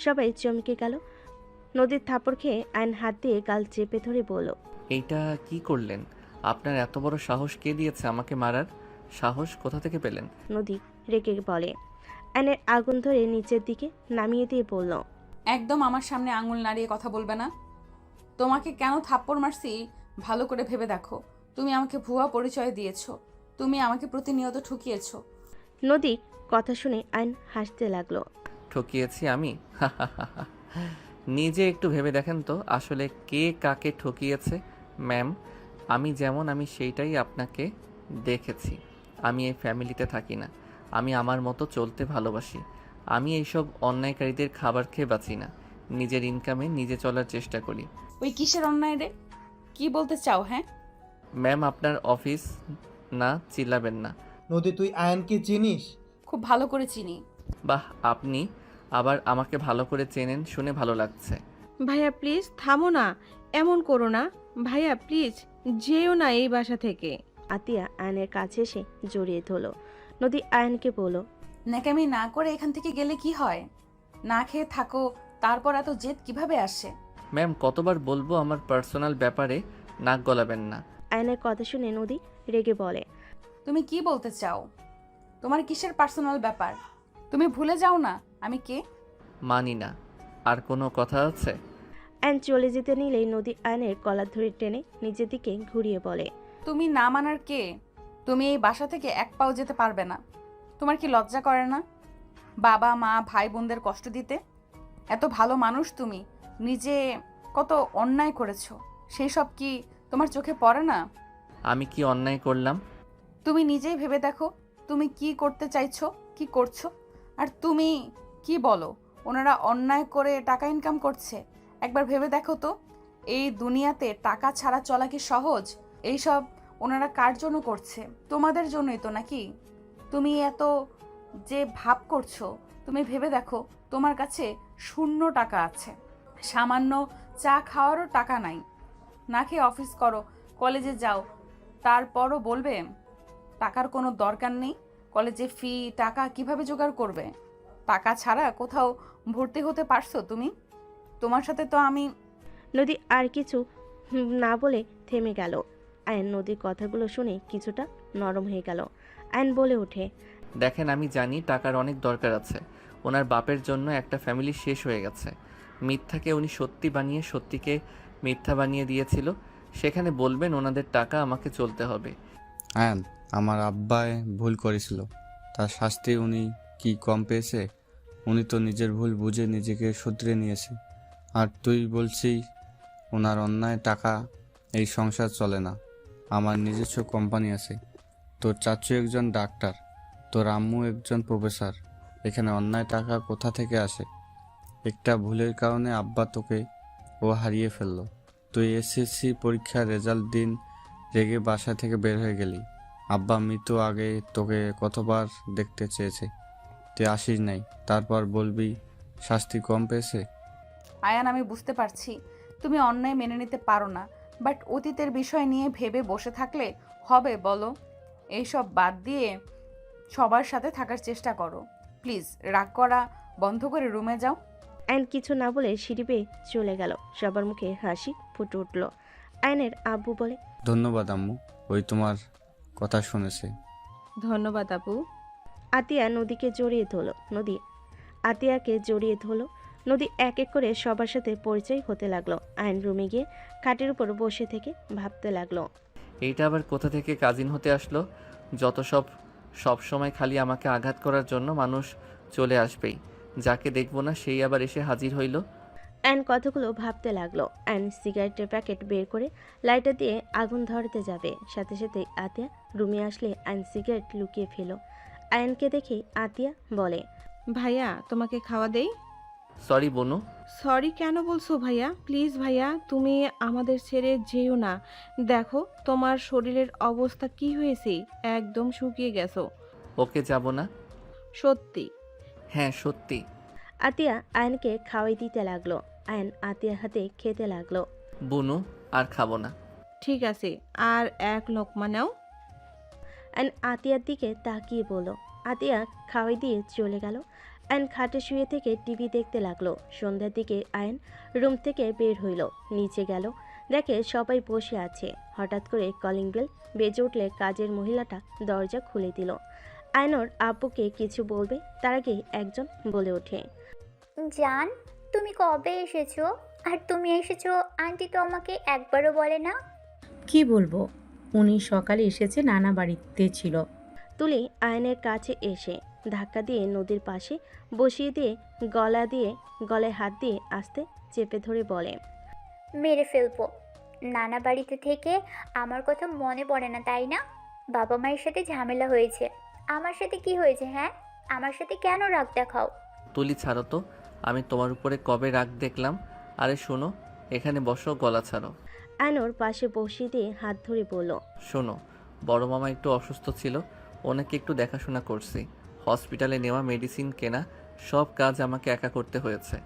সবাই চমকে গেল। নদীর থাপ্পড় খেয়ে আইন হাত দিয়ে গাল চেপে ধরে বলল, এইটা কি করলেন? আপনার এত বড় সাহস কে দিয়েছে আমাকে মারার? সাহস কোথা থেকে পেলেন? নদী রেগে বলে। আয়নের আগুন ধরে নিচের দিকে নামিয়ে দিয়ে বলল, একদম আমার সামনে আঙুল নাড়িয়ে কথা বলবে না। তোমাকে কেন থাপ্পড় মারছি ভালো করে ভেবে দেখো। তুমি আমাকে ভুয়া পরিচয় দিয়েছো, তুমি আমাকে প্রতিনিয়ত ঠকিয়েছো। নদীর কথা শুনে আয়ন হাসতে লাগলো। ঠকিয়েছি আমি? নিজে একটু ভেবে দেখেন তো আসলে কে কাকে ঠকিয়েছে। ম্যাম, আমি যেমন আমি সেইটাই আপনাকে দেখেছি। আমি এই ফ্যামিলিতে থাকি না, আমি আমার মতো চলতে ভালোবাসি। আমি এইসব অন্যায়কারীদের খাবার খেয়ে বাঁচি না, নিজের ইনকামে নিজে চলার চেষ্টা করি। ওই কিসের অন্যায় রে? কি বলতে চাও? হ্যাঁ, ম্যাম আপনার অফিস না, চিল্লাবেন না। নদী, তুই আয়ানকে চিনিস? খুব ভালো করে চিনি। বাহ, আপনি আবার আমাকে ভালো করে চেনেন, শুনে ভালো লাগছে। ভাইয়া প্লিজ থামো না, এমন করো না। ভাইয়া প্লিজ যেও না এই বাসা থেকে। আতিয়া আয়নের কাছে এসে জড়িয়ে ধরলো। নদী আয়নকে বলল, ন্যাকামি না করে এখান থেকে গেলে কি হয়? না খেয়ে থাকো, তারপর এত জেদ কিভাবে আসে? ম্যাম কতবার বলবো আমার পার্সোনাল ব্যাপারে নাক গলাবেন না। আয়নের কথা শুনে নদী রেগে বলে, তুমি কি বলতে চাও? তোমার কিসের পার্সোনাল ব্যাপার? তুমি ভুলে যাও না আমি কে। মানি না। আর কোনো কথা আছে? আয়ন চলে যেতে নিলেই নদী আয়নের কলার ধরে টেনে নিজের দিকে ঘুরিয়ে বলে, তুমি না মানার কে? তুমি এই বাসা থেকে এক পাও যেতে পারবে না। তোমার কি লজ্জা করে না বাবা মা ভাই বোনদের কষ্ট দিতে? এত ভালো মানুষ তুমি, নিজে কত অন্যায় করেছো, সেই সব কি তোমার চোখে পড়ে না? আমি কি অন্যায় করলাম? তুমি নিজেই ভেবে দেখো তুমি কি করতে চাইছো, কি করছো। আর তুমি কি বলো ওনারা অন্যায় করে টাকা ইনকাম করছে? একবার ভেবে দেখো তো, এই দুনিয়াতে টাকা ছাড়া চলা কি সহজ? এইসব ওনারা কার জন্য করছে? তোমাদের জন্যই তো নাকি? তুমি এত যে ভাব করছো, তুমি ভেবে দেখো তোমার কাছে শূন্য টাকা আছে, সামান্য চা খাওয়ারও টাকা নাই, না খেয়ে অফিস করো, কলেজে যাও, তারপরও বলবে টাকার কোনো দরকার নেই। কলেজে ফি টাকা কিভাবে জোগাড় করবে? টাকা ছাড়া কোথাও ভর্তি হতে পারছো তুমি? তোমার সাথে তো আমি। নদী আর কিছু না বলে থেমে গেল। আয়ন নদীর কথাগুলো শুনে কিছুটা নরম হয়ে গেল। আয়ন বলে ওঠে, দেখেন আমি জানি টাকার অনেক দরকার আছে। ওনার বাপের জন্য একটা ফ্যামিলি শেষ হয়ে গেছে। মিথ্যাকে উনি সত্যি বানিয়ে সত্যিকে মিথ্যা বানিয়ে দিয়েছিল। সেখানে বলবেন ওনাদের টাকা আমাকে চলতে হবে। আয়ান, আমার আব্বায় ভুল করেছিল, তার শাস্তি উনি কি কম পেয়েছে? উনি তো নিজের ভুল বুঝে নিজেকে শুধরে নিয়েছে। আর তুই বলছিস ওনার অন্যায় টাকা এই সংসার চলে না। আমার নিজস্ব কোম্পানি আছে, তোর চাচু একজন ডাক্তার, তোর আম্মু একজন প্রফেসর। এখানে অন্যায় টাকা কোথা থেকে আসে? একটা ভুলের কারণে আব্বা তোকে ও হারিয়ে ফেললো। তুই এসএসসি পরীক্ষার রেজাল্ট দিন রেগে বাসা থেকে বের হয়ে গেলি। আব্বা মৃত্যু আগে তোকে কতবার দেখতে চেয়েছে, তুই আসিস নাই। তারপর বলবি শাস্তি কম পেয়েছে? আয়ান, আমি বুঝতে পারছি তুমি অন্যায় মেনে নিতে পারো না, বাট অতীতের বিষয় নিয়ে ভেবে বসে থাকলে হবে বলো? এইসব বাদ দিয়ে সবার সাথে থাকার চেষ্টা করো। প্লিজ রাগ করা বন্ধ করে রুমে যাও। আয়ন কিছু না বলে সিঁড়ি বেয়ে চলে গেল। সবার মুখে হাসি ফুটে উঠল। আয়নের আব্বু বলে, ধন্যবাদ আম্মু, ওই তোমার কথা শুনেছে। ধন্যবাদ আপু। আতিয়া নদীকে জড়িয়ে ধরল। নদী আতিয়াকে জড়িয়ে ধরল। নদী এক এক করে সবার সাথে পরিচয় হতে লাগলো। আয়ন রুমে গিয়ে খাটের উপর বসে থেকে ভাবতে লাগলো, এইটা আবার কোথা থেকে কাজিন হতে আসলো? যত সব সময় খালি আমাকে আঘাত করার জন্য মানুষ চলে আসবেই। যাকে দেখবো না সেই আবার এসে হাজির হইল। আয়ন কথাগুলো ভাবতে লাগলো। আয়ন সিগারেটের প্যাকেট বের করে লাইটার দিয়ে আগুন ধরাতে যাবে, সাথে সাথে আতিয়া রুমে আসলে আয়ন সিগারেট লুকিয়ে ফেলো। আয়নকে দেখে আতিয়া বলে, ভাইয়া তোমাকে খাওয়া দেই? সরি বনু। সরি কেন বলছো ভাইয়া? প্লিজ ভাইয়া, তুমি আমাদের ছেড়ে যেও না। দেখো তোমার শরীরের অবস্থা কি হয়েছে, একদম শুকিয়ে গেছো। ওকে যাব না। সত্যি? হ্যাঁ সত্যি। আতিয়া আয়নকে খাওয়াই দিতে লাগলো। আয়ন আতিয়ার হাতে খেতে লাগলো। বনু আর খাবো না। ঠিক আছে, আর এক লোকমা নাও। আয়ন আতিয়ার দিকে তাকিয়ে বলল। আতিয়া খাওয়াই দিয়ে চলে গেল। আয়ন খাটে শুয়ে থেকে টিভি দেখতে লাগলো। সন্ধ্যার দিকে আয়ন রুম থেকে বের হইল, নিচে গেল, দেখে সবাই বসে আছে। হঠাৎ করে কলিং বেল বেজে উঠলে কাজের মহিলাটা দরজা খুলে দিল। আয়নর আব্বুকে কিছু বলবে তার আগে একজন বলে ওঠে। জান, তুমি কবে এসেছো? আর তুমি এসেছো আন্টি তো আমাকে একবারও বলে না। কি বলবো, উনি সকালে এসেছে, নানা বাড়িতে ছিল। তুলি আয়নের কাছে এসে ধাক্কা দিয়ে নদীর পাশে বসিয়ে দিয়ে গলায় হাত দিয়ে আস্তে চেপে ধরে বলে, মেরে ফেলবো। নানা বাড়িতে থেকে আমার কথা মনে পড়ে না তাই না? বাবা মায়ের সাথে ঝামেলা হয়েছে। আমার সাথে কি হয়েছে? হ্যাঁ, আমার সাথে কেন রাগ দেখাও? তুলি ছাড়ো তো, আমি তোমার উপরে কবে রাগ দেখলাম? আরে শোনো, এখানে বসো, গলা ছাড়ো। আয়নর পাশে বসিয়ে দিয়ে হাত ধরে বলল, শোনো, বড় মামা একটু অসুস্থ ছিল, ওনাকে একটু দেখাশোনা করছি। হসপিটালে নেওয়া, মেডিসিন কেনা, সব কাজ আমাকে একা করতে হয়েছে।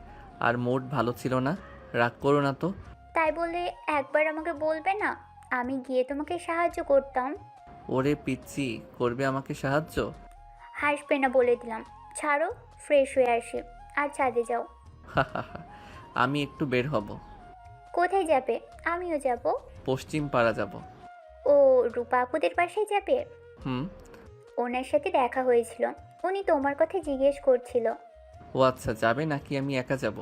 আর মুড ভালো ছিল না, রাগ করো না তো। তাই বলে একবার আমাকে বলবে না? আমি গিয়ে তোমাকে সাহায্য করতাম। ওরে পিচ্ছি, করবে আমাকে সাহায্য? হাসবে না বলে দিলাম। ছাড়ো, ফ্রেশ হয়ে আসি। আর ছাদে যাও। আমি একটু বের হব। কোথায় যাবে? আমিও যাব। পশ্চিম পাড়া যাব। ও, রূপা আপুদের বাসায় যাবে? হুম। ওনার সাথে দেখা হয়েছিল, উনি তোমার কথা জিজ্ঞেস করছিল। ও আচ্ছা, যাবে নাকি আমি একা যাব?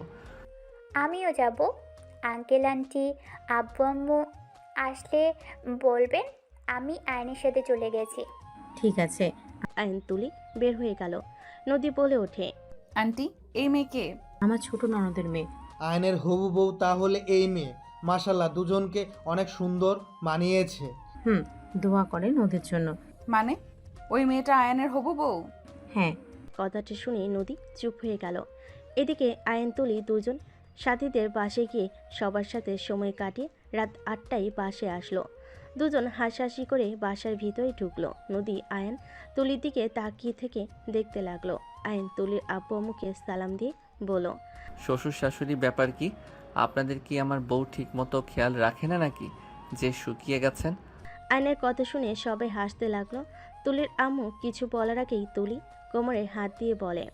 আমিও যাব। আঙ্কেল আন্টি আব্বু আম্মু আসলে বলবেন আমি আয়নের সাথে চলে গেছি। ঠিক আছে। আয়ন তুলি বের হয়ে গেল। নদী বলে ওঠে, আন্টি, এই মেয়েকে? আমার ছোট ননদের মেয়ে। আয়নের হবু বউ তাহলে এই মেয়ে? মাশাল্লাহ, দুজনকে অনেক সুন্দর মানিয়েছে। দোয়া করেন ওদের জন্য। মানে ওই মেয়েটা আয়নের হবু বউ? হ্যাঁ। কথাটি শুনে নদী চুপ হয়ে গেল। এদিকে আয়ন তুলি দুজন সাথীদের বাসে গিয়ে সবার সাথে সময় কাটিয়ে রাত 8টায় বাসে আসলো। দুজন হাসাহাসি করে বাসার ভিতরে ঢুকলো। নদী আয়ন তুলির দিকে তাকিয়ে থেকে দেখতে লাগলো। আয়ন তুলির আব্বু আম্মুকে সালাম দিয়ে বলল, শ্বশুর শাশুড়ি ব্যাপার কি? আপনাদের কি আমার বউ ঠিক মতো খেয়াল রাখে না নাকি যে শুকিয়ে গেছেন? আয়নের কথা শুনে সবাই হাসতে লাগলো। তুলির আম্মু কিছু বলার আগেই তুলি কোমরে হাত দিয়ে বলে,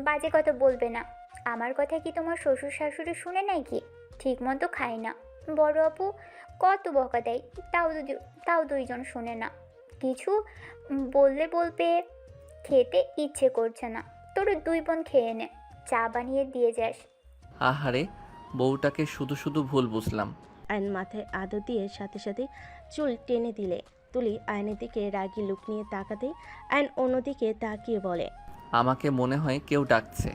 বাজে কথা বলবে না। আমার কথা কি তোমার শ্বশুর শাশুড়ি শুনে নাই কি? ঠিক মতো খায় না। বড় আপু কত বকা দেয়, তাও দুইজন শুনে না। কিছু বললে বলবে খেতে ইচ্ছে করছে না, তোর দুই বোন খেয়ে নে, চা বানিয়ে দিয়ে যাস। আহারে, বউটাকে শুধু শুধু ভুল বুঝলাম। আয়ন মাথায় আদর দিয়ে সাথে সাথে চুল টেনে দিলে তুলি আয়নের দিকে রাগি লুক নিয়ে তাকাতেই আয়ন অন্যদিকে তাকিয়ে বলে, আমাকে মনে হয় কেউ ডাকছে।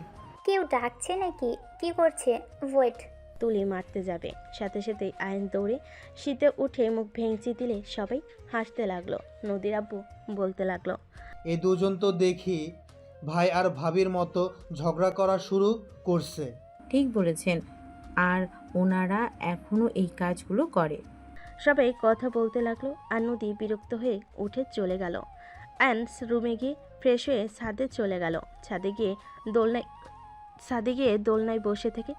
কেউ ডাকছে নাকি? কি করছে? ওয়েট। তুলি মারতে যাবে, সাথে সাথে আয়ন দৌড়ে শীতে উঠে মুখ ভেঙচি দিলে সবাই হাসতে লাগলো। নদীর আব্বু বলতে লাগলো, এই দুজন তো দেখি ভাই আর ভাবির মতো ঝগড়া করা শুরু করছে। ঠিক বলেছেন, আর ওনারা এখনো এই কাজগুলো করে। সবাই কথা বলতে লাগলো আর নদী বিরক্ত হয়ে উঠে চলে গেল। আয়ন রুমে গিয়ে ফ্রেশ হয়ে ছাদে চলে গেল। ছাদে গিয়ে দোলনায় বসে থেকে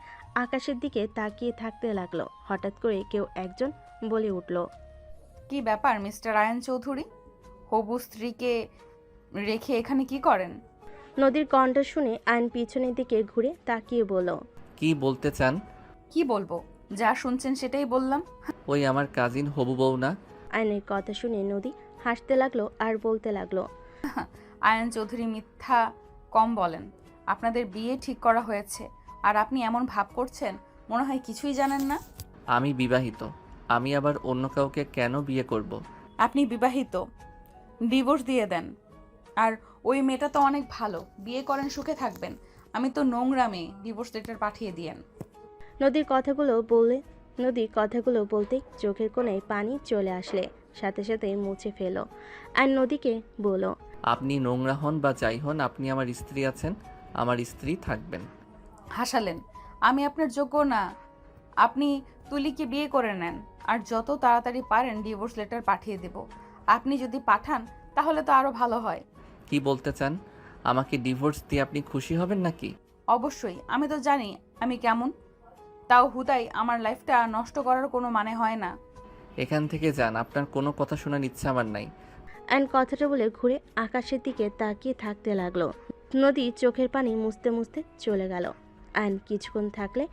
আকাশের দিকে তাকিয়ে থাকতে লাগলো। হঠাৎ করে কেউ একজন বলে উঠল, কি ব্যাপার মিস্টার আয়ন চৌধুরী? হবু স্ত্রীকে রেখে এখানে কি করেন? নদীর কণ্ঠ শুনে আয়ন পিছনের দিকে ঘুরে তাকিয়ে বলল, কি বলতে চান? কি বলবো, যা শুনছেন সেটাই বললাম। ওই আমার কাজিন হবু বউ না? আয়নের কথা শুনে নদী হাসতে লাগলো আর বলতে লাগলো, আয়ন চৌধুরী মিথ্যা কম বলেন। আপনাদের বিয়ে ঠিক করা হয়েছে আর আপনি এমন ভাব করছেন মনে হয় কিছুই জানেন না। আমি বিবাহিত, আমি আবার অন্য কাউকে কেন বিয়ে করব? আপনি বিবাহিত, ডিভোর্স দিয়ে দেন। আর ওই মেয়েটা তো অনেক ভালো, বিয়ে করেন, সুখে থাকবেন। আমি তো নোংরা মেয়ে, ডিভোর্স লেটার পাঠিয়ে দিয়েন। নদীর কথাগুলো বলতে চোখের কোণায় পানি চলে আসলে সাথে সাথে মুছে ফেল আর নদীকে বলল, আপনি নোংরা হন বা যাই হন, আপনি আমার স্ত্রী আছেন, আমার স্ত্রী থাকবেন। হাসালেন, আমি আপনার যোগ্য না। আপনি তুলিকে বিয়ে করে নেন আর যত তাড়াতাড়ি পারেন ডিভোর্স লেটার পাঠিয়ে দেব। আপনি যদি পাঠান তাহলে তো আরো ভালো হয়। কি বলতে চান? আমাকে ডিভোর্স দিয়ে আপনি খুশি হবেন নাকি? অবশ্যই, আমি তো জানি আমি কেমন। তাও হুদাই আমার লাইফটা নষ্ট করার কোনো মানে হয় না। এখান থেকে যান, আপনার কোনো কথা শোনার ইচ্ছা আমার নাই। অ্যান্ড কথাটা বলে ঘুরে আকাশের দিকে তাকিয়ে থাকতে লাগলো। নদী চোখের পানি মুছতে মুছতে চলে গেল। আয়ন কিছুক্ষণ থাকলে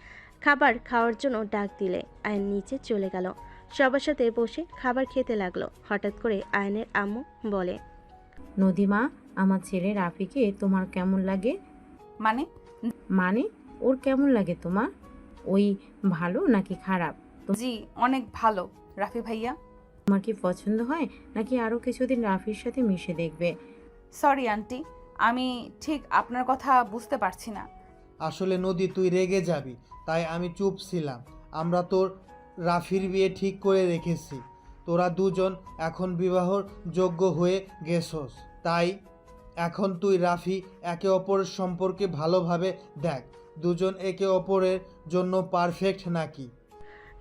খাবার খাওয়ার জন্য ডাক দিলে আয়ন নিচে চলে গেল। সবার সাথে বসে খাবার খেতে লাগলো। হঠাৎ করে আয়নের আম্মু বলে, নদীমা, আমার ছেলে রাফিকে তোমার কেমন লাগে? মানে? মানে ওর কেমন লাগে তোমার? ওই ভালো নাকি খারাপ? জি, অনেক ভালো রাফি ভাইয়া। তোমার কি পছন্দ হয় নাকি আরও কিছুদিন রাফির সাথে মিশে দেখবে? সরি আন্টি, আমি ঠিক আপনার কথা বুঝতে পারছি না। আসলে নদী, তুই রেগে যাবি, তাই আমি চুপ ছিলাম। আমরা তোর রাফির বিয়ে ঠিক করে রেখেছি। তোরা দুজন এখন বিবাহর যোগ্য হয়ে গেছস, তাই এখন তুই রাফি একে অপরের সম্পর্কে ভালোভাবে দেখ, দুজন একে অপরের জন্য পারফেক্ট নাকি।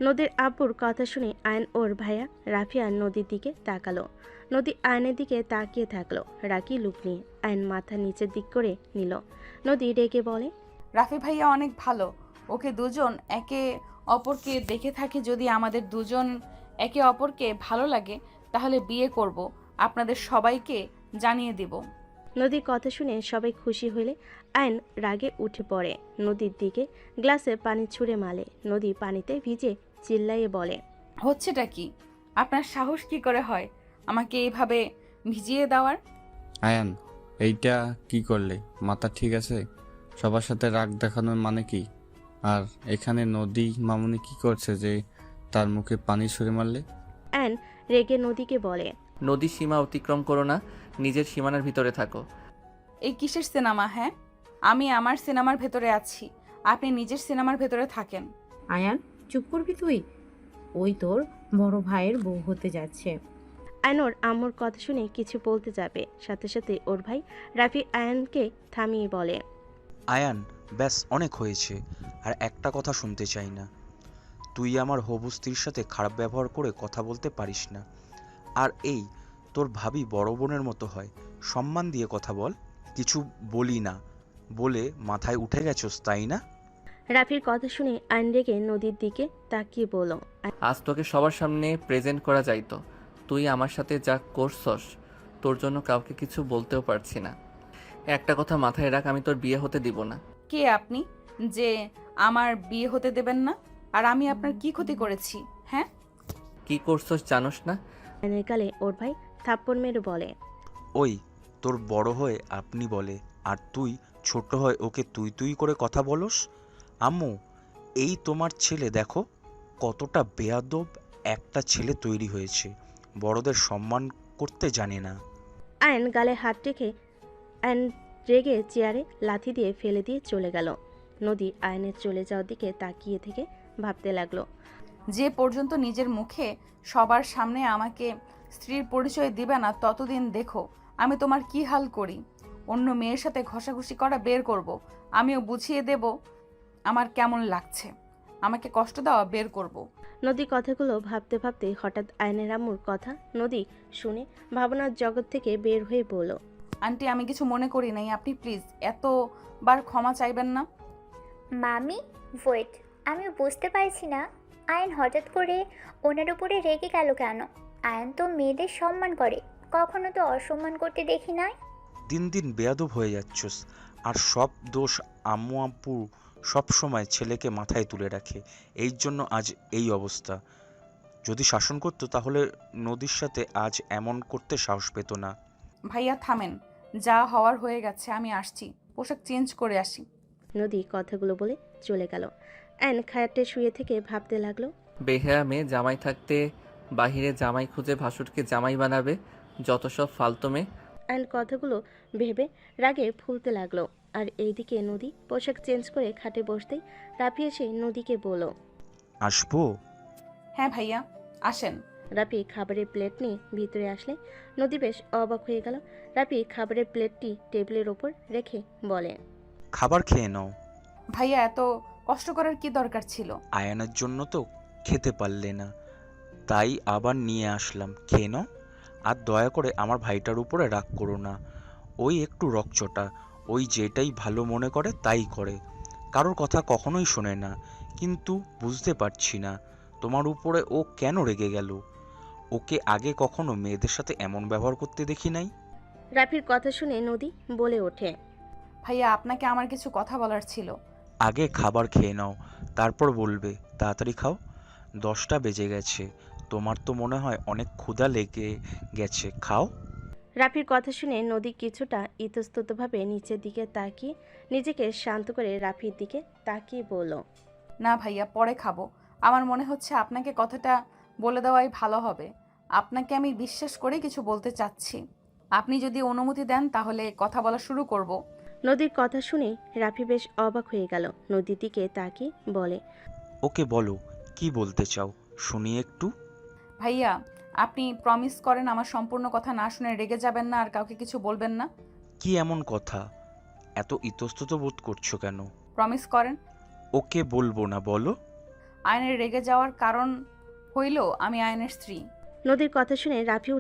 নদীর আব্বুর কথা শুনে আয়ন ওর ভাইয়া রাফি আর নদীর দিকে তাকালো। নদী আয়নের দিকে তাকিয়ে থাকলো রাগী লুক নিয়ে। আয়ন মাথা নিচের দিক করে নিল। নদী রেগে বলে, রাফি ভাইয়া অনেক ভালো, ওকে দুজন একে অপরকে দেখে থাকি। যদি আমাদের দুজন একে অপরকে ভালো লাগে তাহলে বিয়ে করব, আপনাদের সবাইকে জানিয়ে দেব। নদীর কথা শুনে সবাই খুশি হলে আয়ন রাগে উঠে পড়ে। নদীর দিকে গ্লাসে পানি ছুঁড়ে মারে। নদী পানিতে ভিজে চিল্লাইয়ে বলে, হচ্ছেটা কি? আপনার সাহস কি করে হয় আমাকে এইভাবে ভিজিয়ে দেওয়ার? আয়ান, এইটা কি করলে? মাথা ঠিক আছে? সবার সাথে রাগ দেখানোর মানে কি? আর এখানে নদী মামুনি কি করছে যে তার মুখে পানি ছুঁড়ে মারলে? আয়ন রেগে নদীকে বলে, নদীর সীমা অতিক্রম করো না, নিজের সীমানার ভিতরে থাকো। এই কিসের সিনেমা? হ্যাঁ, আমি আমার সিনেমার ভেতরে আছি, আপনি নিজের সিনেমার ভেতরে থাকেন। আয়ান, চুপ করবি তুই? ওই তোর বড় ভাইয়ের বউ হতে যাচ্ছে। আয়ন ওর আম্মুর কথা শুনে কিছু বলতে যাবে, সাথে সাথে ওর ভাই রাফি আয়নকে থামিয়ে বলে, আয়ান, ব্যাস অনেক হয়েছে। আর একটা কথা শুনতে চাই না। তুই আমার হবু স্ত্রীর সাথে খারাপ ব্যবহার করে কথা বলতে পারিস না। আর এই তোর ভাবি বড় বোনের মতো হয়, সম্মান দিয়ে কথা বল। কিছু বলি না বলে মাথায় উঠে গেছোস, তাই না? রাফির কথা শুনে আয়ন রেগে নদীর দিকে তাকিয়ে বলল, আজ তোকে সবার সামনে প্রেজেন্ট করা যাইতো, তুই আমার সাথে যা করছস তোর জন্য কাউকে কিছু বলতেও পারছি না। একটা কথা মাথায় রাখ, আমি তোর বিয়ে হতে দিব না। কে আপনি যে আমার বিয়ে হতে দেবেন না? আর আমি আপনার কি ক্ষতি করেছি? হ্যাঁ, কি করছস জানোস না? আয়নের গালে ওর ভাই থাপ্পড় মেরে বলে, ওই তোর বড় হয়ে আপনি বলে, আর তুই ছোট হয়ে ওকে তুই তুই করে কথা বলস। আম্মু, এই তোমার ছেলে দেখো কতটা বেয়াদব একটা ছেলে তৈরি হয়েছে, বড়দের সম্মান করতে জানে না। আয়ন গালে হাত রেখে আয়ন রেগে চেয়ারে লাথি দিয়ে ফেলে দিয়ে চলে গেল। নদী আয়নের চলে যাওয়ার দিকে তাকিয়ে থেকে ভাবতে লাগলো, যে পর্যন্ত নিজের মুখে সবার সামনে আমাকে স্ত্রীর পরিচয় দিবে না ততদিন দেখো আমি তোমার কি হাল করি। অন্য মেয়ের সাথে ঘষাঘষি করা বের করব, আমিও বুঝিয়ে দেব আমার কেমন লাগছে। আমাকে কষ্ট দেওয়া বের করব। নদী কথাগুলো ভাবতে ভাবতে হঠাৎ আয়নের আম্মুর কথা নদী শুনে ভাবনার জগৎ থেকে বের হয়ে বলল, আন্টি, আমি কিছু মনে করি নাই, আপনি প্লিজ এতবার ক্ষমা চাইবেন না। মামি ওয়েট, আমি বুঝতে পারছি না আয়ন হঠাৎ করে ওনার উপরে রেগে গেল কেন? আয়ন তো মেয়েদের সম্মান করে, কখনো তো অসম্মান করতে দেখি নাই। দিন দিন বেয়াদব হয়ে যাচ্ছস, আর সব দোষ আম্মু আব্বু সব সময় ছেলেকে মাথায় তুলে রাখে, এই জন্য আজ এই অবস্থা। যদি শাসন করতো তাহলে নদীর সাথে আজ এমন করতে সাহস পেত না। ভাইয়া থামেন, যা হওয়ার হয়ে গেছে, আমি আসছি, পোশাক চেঞ্জ করে আসি। নদী কথাগুলো বলে চলে গেল। আয়ন খায়াটে শুয়ে থেকে ভাবতে লাগলো, বেহেয়া মেয়ে জামাই থাকতে বাহিরে জামাই খুঁজে ভাসুরকে জামাই বানাবে, যত সব ফালতু মেয়ে। আয়ন কথাগুলো ভেবে রাগে ফুলতে লাগলো। আর এইদিকে নদী পোশাক চেঞ্জ করে খাটে বসতেই রাফি এসে নদীকে বলল, আসবো? হ্যাঁ ভাইয়া, আসেন। রাফি খাবারের প্লেট নিয়ে ভিতরে আসলে নদী বেশ অবাক হয়ে গেল। রাফি খাবারের প্লেটটি টেবিলের ওপর রেখে বলে, খাবার খেয়ে নাও। ভাইয়া এত কষ্ট করার কি দরকার ছিল? আয়ানের জন্য তো খেতে পারলে না, তাই আবার নিয়ে আসলাম, খেয়ে নাও। আর দয়া করে আমার ভাইটার উপরে রাগ করো না, ওই একটু রকচটা, ওই যেটাই ভালো মনে করে তাই করে, কারোর কথা কখনোই শোনে না। কিন্তু বুঝতে পারছি না তোমার উপরে ও কেন রেগে গেল। ওকে আগে কখনো মেয়েদের সাথে এমন ব্যবহার করতে দেখি নাই। রাফির কথা শুনে নদী বলে ওঠে, ভাইয়া আপনাকে আমার কিছু কথা বলার ছিল। আগে খাবার খেয়ে নাও, তারপর বলবে। তাড়াতাড়ি খাও, 10টা বেজে গেছে। তোমার তো মনে হয় অনেক ক্ষুধা লেগে গেছে, খাও। রাফির কথা শুনে নদী কিছুটা ইতস্ততভাবে নিচের দিকে তাকিয়ে নিজেকে শান্ত করে রাফির দিকে তাকিয়ে বলল, না ভাইয়া, পরে খাবো। আমার মনে হচ্ছে আপনাকে কথাটা বলে দেওয়াই ভালো হবে। আপনাকে আমি বিশ্বাস করে কিছু বলতে চাচ্ছি। আপনি যদি অনুমতি দেন তাহলে কথা বলা শুরু করব। নদীর কথা শুনে রাফি বেশ অবাক হয়ে গেল। নদীর দিকে তাকিয়ে বলে, ওকে বলো, কি বলতে চাও শুনি একটু। ভাইয়া, আপনি প্রমিস করেন আমার সম্পূর্ণ কথা না শুনে রেগে যাবেন না আর কাউকে কিছু বলবেন না? কি এমন কথা, এত ইতস্তত বোধ করছো কেন? প্রমিস করেন। ওকে বলবো না, বলো। আয়নের রেগে যাওয়ার কারণ হইল আমি আয়নের স্ত্রী। নদীর কথা শুনে রাফি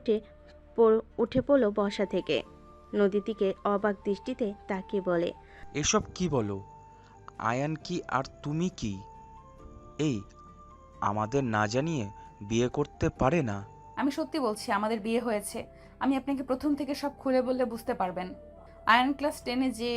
উঠে পড়ল বসা থেকে। নদীর দিকে অবাক দৃষ্টিতে তাকিয়ে বলে, এসব কি বলো? আয়ান কি আর তুমি কি এই আমাদের না জানিয়ে বিয়ে করতে পারে না? আমি সত্যি বলছি, আমাদের বিয়ে হয়েছে। আমি আপনাকে প্রথম থেকে সব খুলে বললে বুঝতে পারবেন। আয়ান ক্লাস 10-এ যে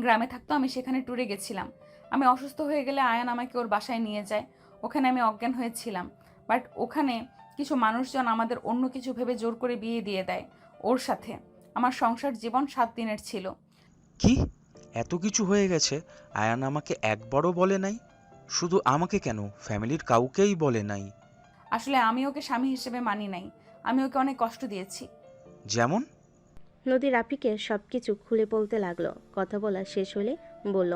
গ্রামে থাকতো আমি সেখানে ট্যুরে গেছিলাম। আমি অসুস্থ হয়ে গেলে আয়ান আমাকে ওর বাসায় নিয়ে যায়। ওখানে আমি অজ্ঞান হয়েছিলাম। বাট ওখানে কিছু মানুষজন আমাদের অন্য কিছু ভেবে জোর করে বিয়ে দিয়ে দেয় ওর সাথে। আমার সংসার জীবন 7 দিনের ছিল। কি এত কিছু হয়ে গেছে? আয়ান আমাকে একবারও বলে নাই? শুধু আমাকে কেন, ফ্যামিলির কাউকেই বলে নাই? আসলে আমি ওকে স্বামী হিসেবে মানি নাই। আমি ওকে অনেক কষ্ট দিয়েছি। যেমন? নদী রাফিকে সবকিছু খুলে বলতে লাগলো। কথা বলা শেষ হলে বলল,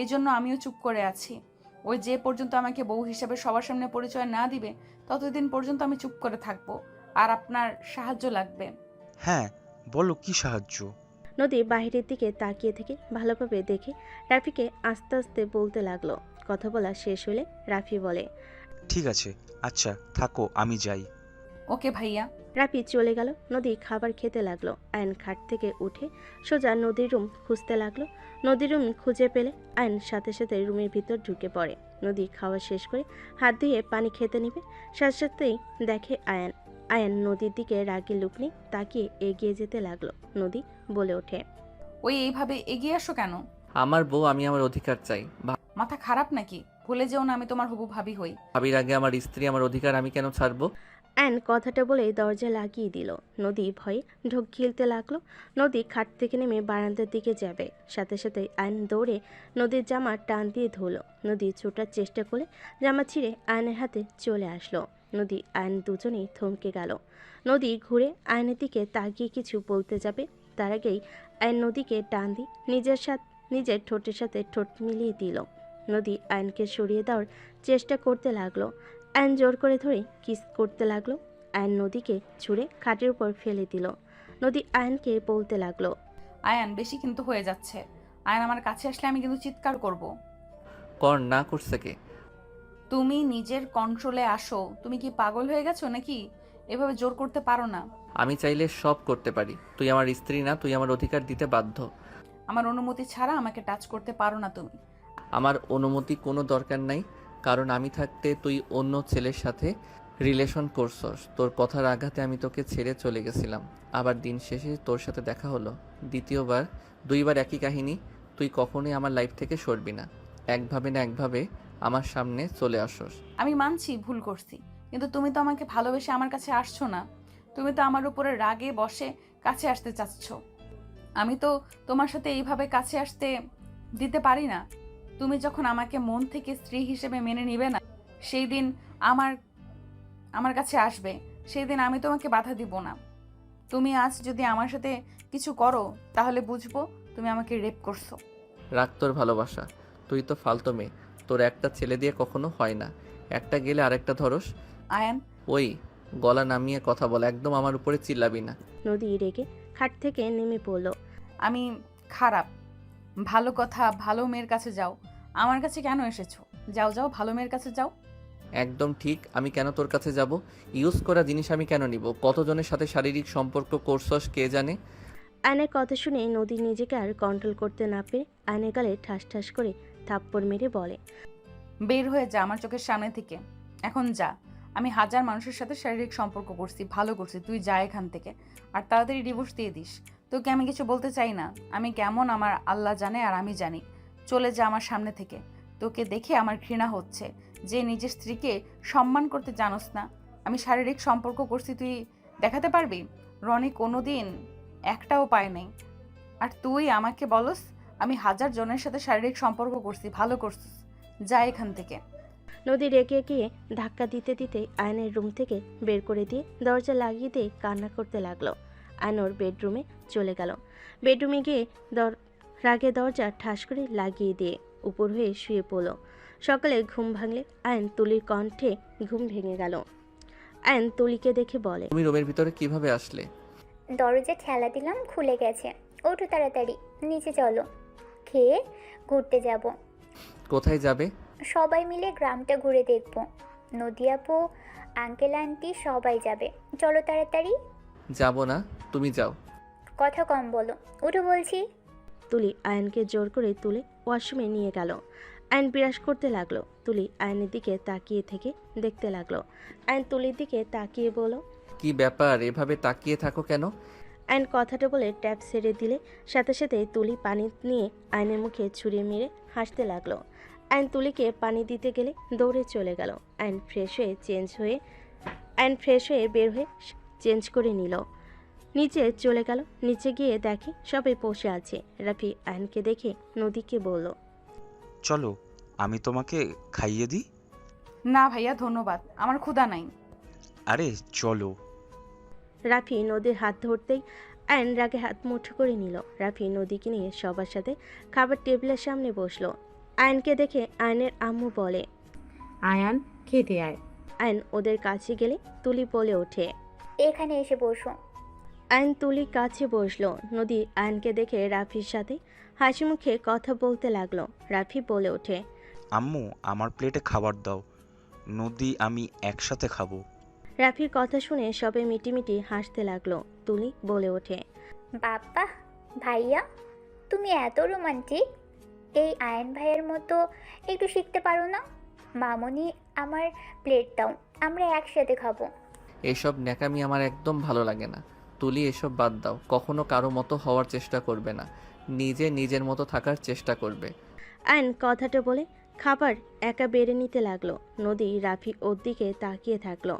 এজন্য আমিও চুপ করে আছি। ওই যে পর্যন্ত আমাকে বউ হিসেবে সবার সামনে পরিচয় না দিবে ততদিন পর্যন্ত আমি চুপ করে থাকবো। আর আপনার সাহায্য লাগবে। হ্যাঁ বলো, কি সাহায্য? নদী বাহিরের দিকে তাকিয়ে থেকে ভালোভাবে দেখে রাফিকে আস্তে আস্তে বলতে লাগলো। কথা বলা শেষ হলে রাফি বলে, ঠিক আছে, আচ্ছা থাকো, আমি যাই। ওকে ভাইয়া। রাফি চলে গেল। নদী খাবার খেতে লাগলো। আয়ন খাট থেকে উঠে সোজা নদীর রুম খুঁজতে লাগলো। নদীর রুম খুঁজে পেলে আয়ন সাথে সাথে রুমের ভিতর ঢুকে পড়ে। নদী খাওয়া শেষ করে হাত ধুয়ে পানি খেতে নিবে, সাথে সাথেই দেখে আয়ন নদীর দিকে রাগী লুক নিয়ে তাকিয়ে এগিয়ে যেতে লাগলো। নদী বলে ওঠে, ওই এইভাবে এগিয়ে আসো কেন? আমার বউ, আমি আমার অধিকার চাই। মাথা খারাপ নাকি? ভুলে যেও না আমি তোমার হবু ভাবি হই। ভাবির আগে আমার স্ত্রী, আমার অধিকার আমি কেন ছাড়বো? অ্যান কথাটা বলে দরজা লাগিয়ে দিল। নদী ভয়ে ঢোক গিলতে লাগলো। নদী খাট থেকে নেমে বারান্দার দিকে যাবে, সাথে সাথে আয়ন দৌড়ে নদীর জামা টান দিয়ে ধরল। নদী ছোটার চেষ্টা করে জামা ছিঁড়ে আয়নের হাতে চলে আসলো। নদী আয়ন দুজনেই থমকে গেল। নদী ঘুরে আয়নের দিকে তাকিয়ে কিছু বলতে যাবে, তার আগেই আয়ন নদীকে টান দিয়ে নিজের ঠোঁটের সাথে ঠোঁট মিলিয়ে দিল। নদী আয়নকে সরিয়ে দেওয়ার চেষ্টা করতে লাগলো। আয়ন জোর করে ধরে কিস করতে লাগলো। আয়ন নদীকে ছুঁড়ে খাটের উপর ফেলে দিল। নদী আয়নকে বলতে লাগলো, আয়ান বেশি কিন্তু হয়ে যাচ্ছে। আয়ান আমার কাছে আসলে আমি কিন্তু চিৎকার করব। কর না করছে কে? তুমি নিজের কন্ট্রোলে আসো। তুমি কি পাগল হয়ে গেছো নাকি? এভাবে জোর করতে পারো না। আমি চাইলে সব করতে পারি। তুই আমার স্ত্রী না, তুই আমার অধিকার দিতে বাধ্য। আমার অনুমতি ছাড়া আমাকে টাচ করতে পারো না তুমি। আমার অনুমতি কোনো দরকার নাই, কারণ আমি থাকতে তুই অন্য ছেলের সাথে রিলেশন করছস। তোর কথার আঘাতে আমি তোকে ছেড়ে চলে গেছিলাম, আবার দিন শেষে তোর সাথে দেখা হলো। দ্বিতীয়বার, 2বার একই কাহিনী। তুই কখনোই আমার লাইফ থেকে সরবি না। একভাবে না একভাবে আমার সামনে চলে আসস। আমি মানছি ভুল করছি, কিন্তু তুমি তো আমাকে ভালোবেসে আমার কাছে আসছো না। তুমি তো আমার উপরে রাগে বসে কাছে আসতে চাচ্ছ। আমি তো তোমার সাথে এইভাবে কাছে আসতে দিতে পারি না। তুমি যখন আমাকে মন থেকে স্ত্রী হিসেবে মেনে নিবে না, সেই দিন আমার কাছে আসবে, সেই দিন আমি তোমাকে বাধা দিব না। তুমি আজ যদি আমার সাথে কিছু করো তাহলে বুঝবো তুমি আমাকে রেপ করছো। রাখ তোর ভালোবাসা। তুই তো ফালতু মেয়ে। তোর একটা ছেলে দিয়ে কখনো হয় না। একটা গেলে আরেকটা ধরস। আয়ান, ওই গলা নামিয়ে কথা বল, একদম আমার উপরে চিল্লাবি না। নদী রেগে খাট থেকে নেমে পড়ল। আমি খারাপ। ভালো কথা, ভালো মেয়ের কাছে যাও। আমার কাছে কেন এসেছো? যাও যাও, ভালো মেয়ের কাছে যাও। একদম ঠিক। আমি কেন তোর কাছে যাব? ইউজ করা জিনিস আমি কেন নিব? কতজনের সাথে শারীরিক সম্পর্ক করছস কে জানে। আয়নের কথা শুনে নদী নিজেকে আর কন্ট্রোল করতে না পেরে আয়নের গালে ঠাস ঠাস করে থাপ্পড় মেরে বলে, বের হয়ে যা আমার চোখের সামনে থেকে। এখন যা। আমি হাজার মানুষের সাথে শারীরিক সম্পর্ক করছি, ভালো করছি। তুই যা এখান থেকে, আর তাড়াতাড়ি ডিভোর্স দিয়ে দিস। তোকে আমি কিছু বলতে চাই না। আমি কেমন আমার আল্লাহ জানে আর আমি জানি। চলে যা আমার সামনে থেকে। তোকে দেখে আমার ঘৃণা হচ্ছে যে নিজের স্ত্রীকে সম্মান করতে জানোস না। আমি শারীরিক সম্পর্ক করছি, তুই দেখাতে পারবি? রনি কোনো দিন একটাও পায় নাই। আর তুই আমাকে বলস আমি 1000 জনের সাথে শারীরিক সম্পর্ক করছি, ভালো করছিস, যা এখান থেকে। নদী রেগে গিয়ে ধাক্কা দিতে দিতে আয়নের রুম থেকে বের করে দিয়ে দরজা লাগিয়ে দিয়ে কান্না করতে লাগলো। আয়ন ওর বেডরুমে চলে গেল। বেডরুমে গিয়ে রাগে দরজা ঠাস করে লাগিয়ে দিয়ে উপর হয়ে শুয়ে পড়ল। সকালে ঘুম ভাঙলে আয়ন তুলির কণ্ঠে ঘুম ভেঙে গেল। আয়ন তুলিকে দেখে বলে, তুমি রুমের ভিতরে কিভাবে আসলে? দরজা ঠেলা দিলাম, খুলে গেছে। ওঠো তাড়াতাড়ি, নিচে চলো, খেয়ে ঘুরতে যাব। কোথায় যাবে? সবাই মিলে গ্রামটা ঘুরে দেখব। নদী আপু, আঙ্কেল আন্টি সবাই যাবে। চলো তাড়াতাড়ি। যাব না, তুমি যাও। কথা কম বলো, ওঠো বলছি। তুলি আয়নকে জোর করে তুলে ওয়াশরুমে নিয়ে গেল। আয়ন বিরাস করতে লাগলো। তুলি আয়নের দিকে তাকিয়ে থেকে দেখতে লাগলো। আয়ন তুলির দিকে তাকিয়ে বলল, কি ব্যাপার, এভাবে তাকিয়ে থাকো কেন? আয়ন কথাটা বলে ট্যাপ ছেড়ে দিলে সাথে সাথে তুলি পানি নিয়ে আয়নের মুখে ছুঁড়ে মেরে হাসতে লাগলো। আয়ন তুলিকে পানি দিতে গেলে দৌড়ে চলে গেল। আয়ন ফ্রেশ হয়ে বের হয়ে চেঞ্জ করে নিল। নিচে চলে গেল। নিচে গিয়ে দেখে সবাই বসে আছে। রাফি আয়নকে দেখে নদীকে বলল, চলো আমি তোমাকে খাইয়ে দিই। না ভাইয়া, ধন্যবাদ, আমার ক্ষুধা নাই। আরে চলো। রাফি নদীর হাত ধরতেই আয়ন রাগে হাত মুঠো করে নিল। রাফি নদীকে নিয়ে সবার সাথে খাবার টেবিলের সামনে বসলো। আয়নকে দেখে আয়নের আম্মু বলে, আয়ান খেতে আয়। আয়ন ওদের কাছে গেলে তুলি বলে ওঠে, এখানে এসে বসো। আয়ন তুলির কাছে বসলো। নদী আয়নকে দেখে রাফির সাথে হাসি মুখে কথা বলতে লাগলো। রাফি বলে ওঠে, আম্মু আমার প্লেটে খাবার দাও, নদী আমি একসাথে খাবো। রাফির কথা শুনে সবাই মিটিমিটি হাসতে লাগলো। তুলি বলে ওঠে, বাবা ভাইয়া, তুমি এত রোমান্টিক। এই আয়ন ভাইয়ের মতো একটু শিখতে পারো না? মামনি, আমার প্লেট দাও, আমরা একসাথে খাবো। এসব ন্যাকামি আমার একদম ভালো লাগে না। তুলি, এসব বাদ দাও। কখনো কারো মতো হওয়ার চেষ্টা করবে না, নিজের মতো থাকার চেষ্টা করবে। আয়ন কথাটা বলে খাবার একা বেড়ে নিতে লাগলো। নদী রাফি ওর দিকে তাকিয়ে থাকলো।